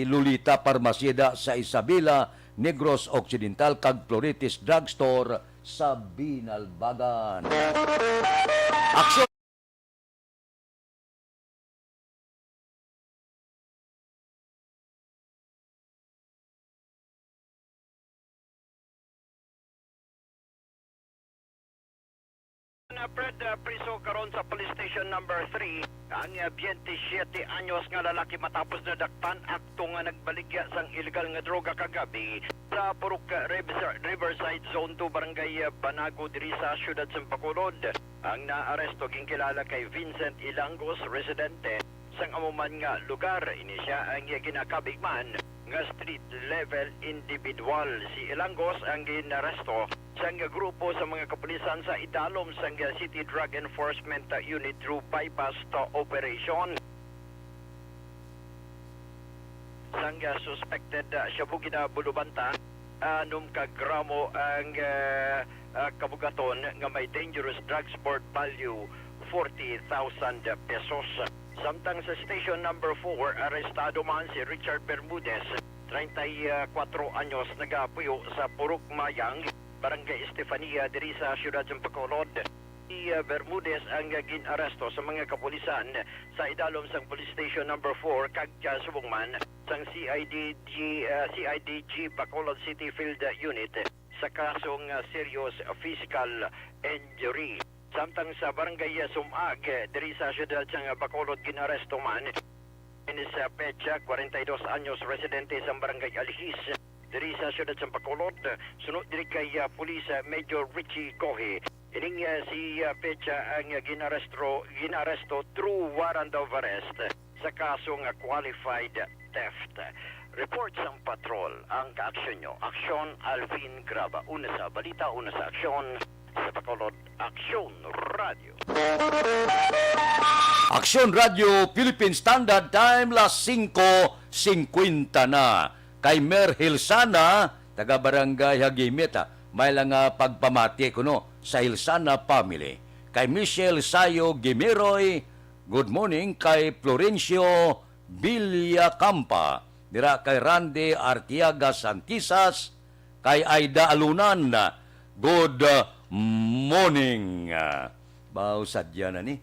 Lolita Parmasida sa Isabela, Negros Occidental, kag Floritis Drugstore sa Binalbagan. Aksyon! Fred priso karon sa police station number 3 ang 27 anyos nga lalaki matapos na dakpan akto nga nagbaligya sang illegal nga droga kagabi sa Purok Riverside Zone 2 Barangay Banago diri sa siyudad sa Bacolod. Ang naaresto ginkilala kay Vincent Ilangos, residente sang amuman nga lugar. Ini siya ang ginakabigman nga street level individual. Si Ilangos ang ginaresto sang grupo sa mga kapulisan sa idalom sang City Drug Enforcement Unit through bypass operation. Sang suspected siya po ginabulubanta anum ka gramo ang kabugaton nga may dangerous drugs worth value 40,000 pesos. Samtang sa station number 4, arestado man si Richard Bermudez, 34 anyos, nagapuyo sa Purok Mayang, Barangay Estefania, diri sa siyudad ng Bacolod. Si Bermudez ang ginaresto sa mga kapulisan sa idalom sang police station number 4 kag subungman sang CIDG Bacolod City Field Unit sa kasong serious physical injury. Samtang sa Barangay Sumag, diri sa siyudad ng Bacolod, ginaresto man ini sa Pecha, 42 anyos, residente sa Barangay Alihis, diri sa siyudad ng Bacolod. Sunod diri kay Police Major Richie Cohe. Ining si Pecha ang ginaresto through warrant of arrest sa kasong qualified theft. Report sa patrol ang ka-aksyon nyo. Aksyon Alvin Graba. Una sa balita, una sa aksyon. Sa Bacolod, Aksyon Radio. Aksyon Radio Philippine Standard Time, las 5:50 na. Kay Mer Hilsana, taga Barangay Hagimeta, may lang pagpamati kuno sa Hilsana family. Kay Michelle Sayo Gimeroy, good morning. Kay Florencio Villacampa, dira kay Randy Artiaga Santisas, kay Aida Alunan, good morning. Baw sadya na ni.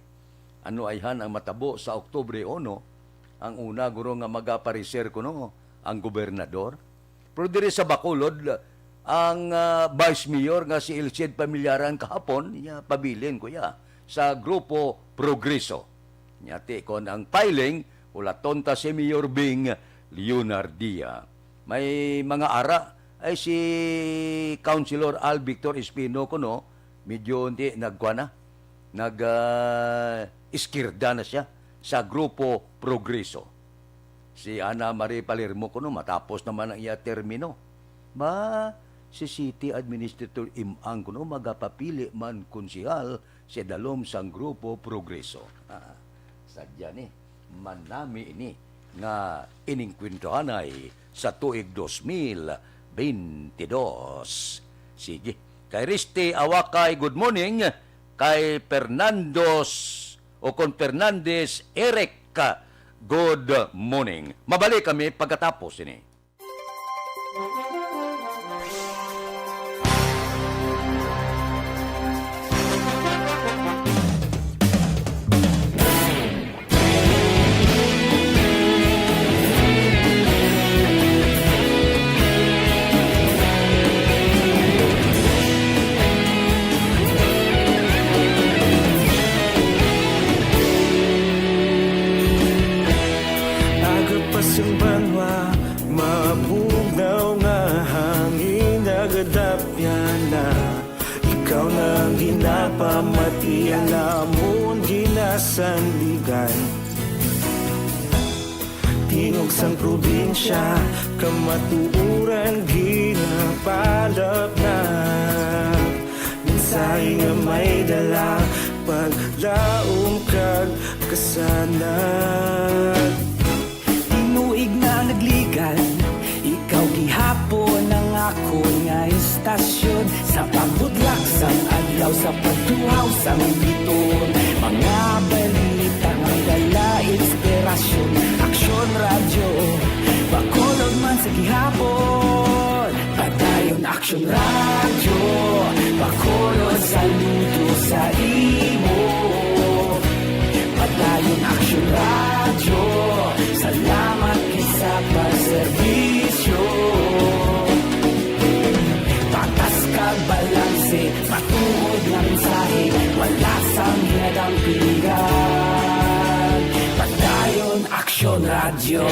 Ano ayhan ang matabo sa Oktubre 1? Ang una guro nga magapareser kuno ang gobernador. Pero diri sa Bacolod, ang vice mayor nga si Elcid Pamilyaran kahapon, niya pabilin ko ya sa Grupo Progreso. Nyati kon ang filing, wala tonta si Mayor Bing Leonardia. May mga ara ay si Councilor Al Victor Espino kuno, medyo hindi iskirda na siya sa Grupo Progreso. si Ana Marie Palermo kuno matapos naman ang iya termino. Si City Administrator Imang kuno magapapili man konsihal si dalom sang Grupo Progreso. Sadya ni, manami ini nga iningkwintohanay sa tuig 2022. Sige. Kay Risti Awakay, good morning. Kay Fernandez Eric, good morning. Mabalik kami pagkatapos ini. Yung banwa, mapugnaw nga hangin nagadapyan na ikaw nang ginapamatian namon ginasandigan. Tingog sang probinsya, kamatuuran ginapalap na mensahe nga may dala paglaom kag kasanag. Nagligan, ikaw gihapon ang ako nga istasyon sa pagbudlak sang adlaw sa pagtuhaw sang biton. Mga balita nga dala inspirasyon, aksyon radyo, bakolod man sa gihapon. Padayon aksyon radyo, bakolod saludo sa imo. Padayon aksyon radyo, salamat sa pagserbisyo. Patas kag balanse, matuod nga mensahe, wala sang hinadampingan. Padayon aksyon radyo.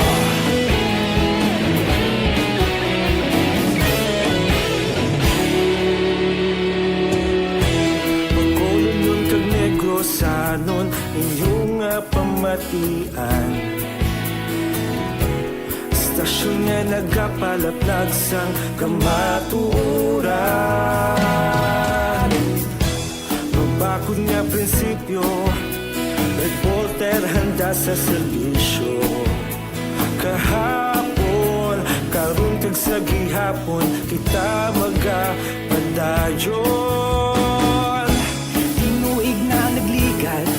Pagkolon yun kag Negrosanon, inyong pamatian. Stasyon nga nagapalaplag sang kamatuuran. Magbakod nga prinsipyo, reporter handa sa serbisyo. Kahapon, karon kag sa gihapon, kita magapadayon. Tinuig na nagligan,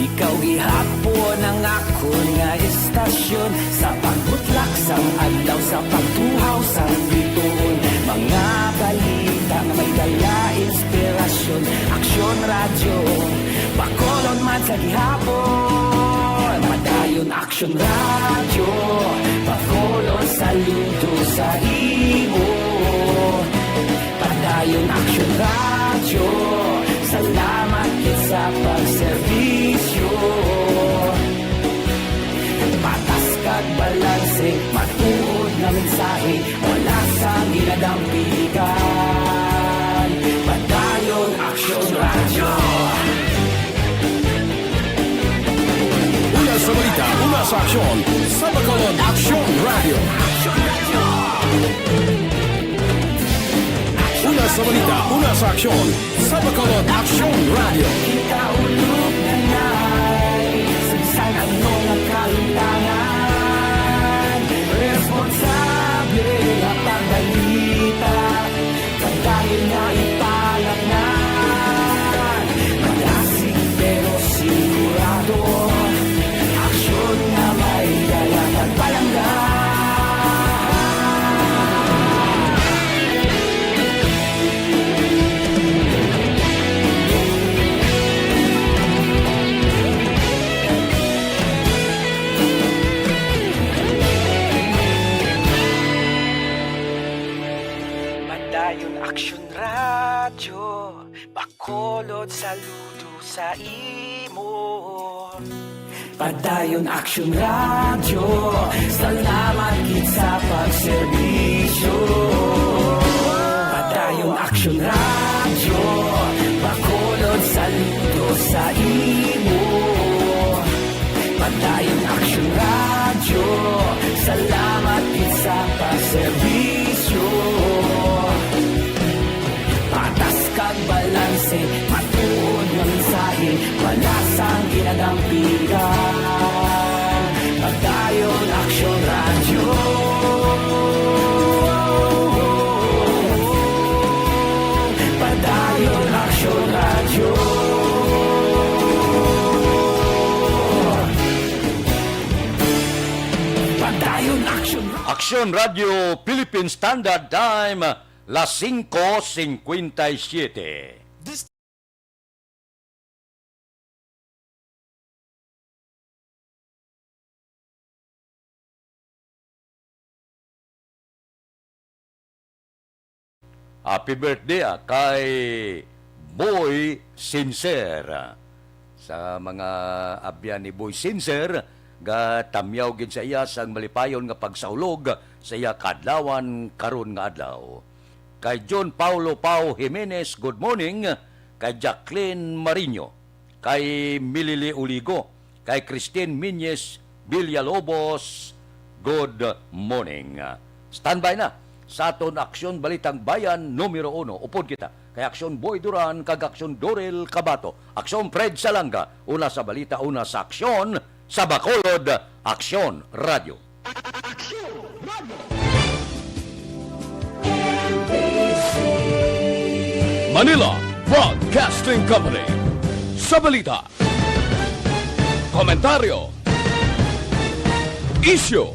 ikaw gihapon ang ako nga istasyon sa pagbutlak sang adlaw sa pagtuhaw sang biton. Mga balita nga may dala inspirasyon, aksyon radyo, bakolon man sa gihapon. Padayon aksyon radyo, bakolon saludo sa imo. Padayon aksyon radyo, salamat kit sa pagserbisyo. Patas kag balanse, matuod na mensahe, wala sang ginadampigan. Padayon aksyon radyo. Una sa balita, una sa aksyon, sa Bacolod Aksyon Radio. Una sa balita, una sa aksyon, sa Bacolod Aksyon Radio. Kita ulog na na'y sagsang ano nga kalintangan. Responsable na pagbalita, pagdahil na ipalag na. Malasig pero sigurado, aksyon na may dalang palanggan. Aksyon radyo, bakolod saludo sa imo. Padayon aksyon radyo, salamat kit sa pagserbisyo. Padayon aksyon radyo, bakolod saludo sa imo. Padayon aksyon radyo, Pagdayon action. Aksyon Radio Philippine Standard Time, las 5:57. Happy birthday kay Boy Sincere. Sa mga abyan ni Boy Sincere, ga tamyaw gid sa iya sang malipayon nga pagsaulog sa iya kadlawan karon nga adlaw. Kay John Paulo Pau Jimenez, good morning. Kay Jacqueline Marino, kay Milili Uligo, kay Christine Minyes Villalobos, good morning. Standby na sa aton Aksyon Balitang Bayan numero 1. Upod kita kay Aksyon Boy Duran kag Aksyon Dorel Cabato. Aksyon Fred Salanga, una sa balita, una sa aksyon sa Bacolod, Aksyon Radio. Manila Broadcasting Company. Sa balita, komentaryo, issue,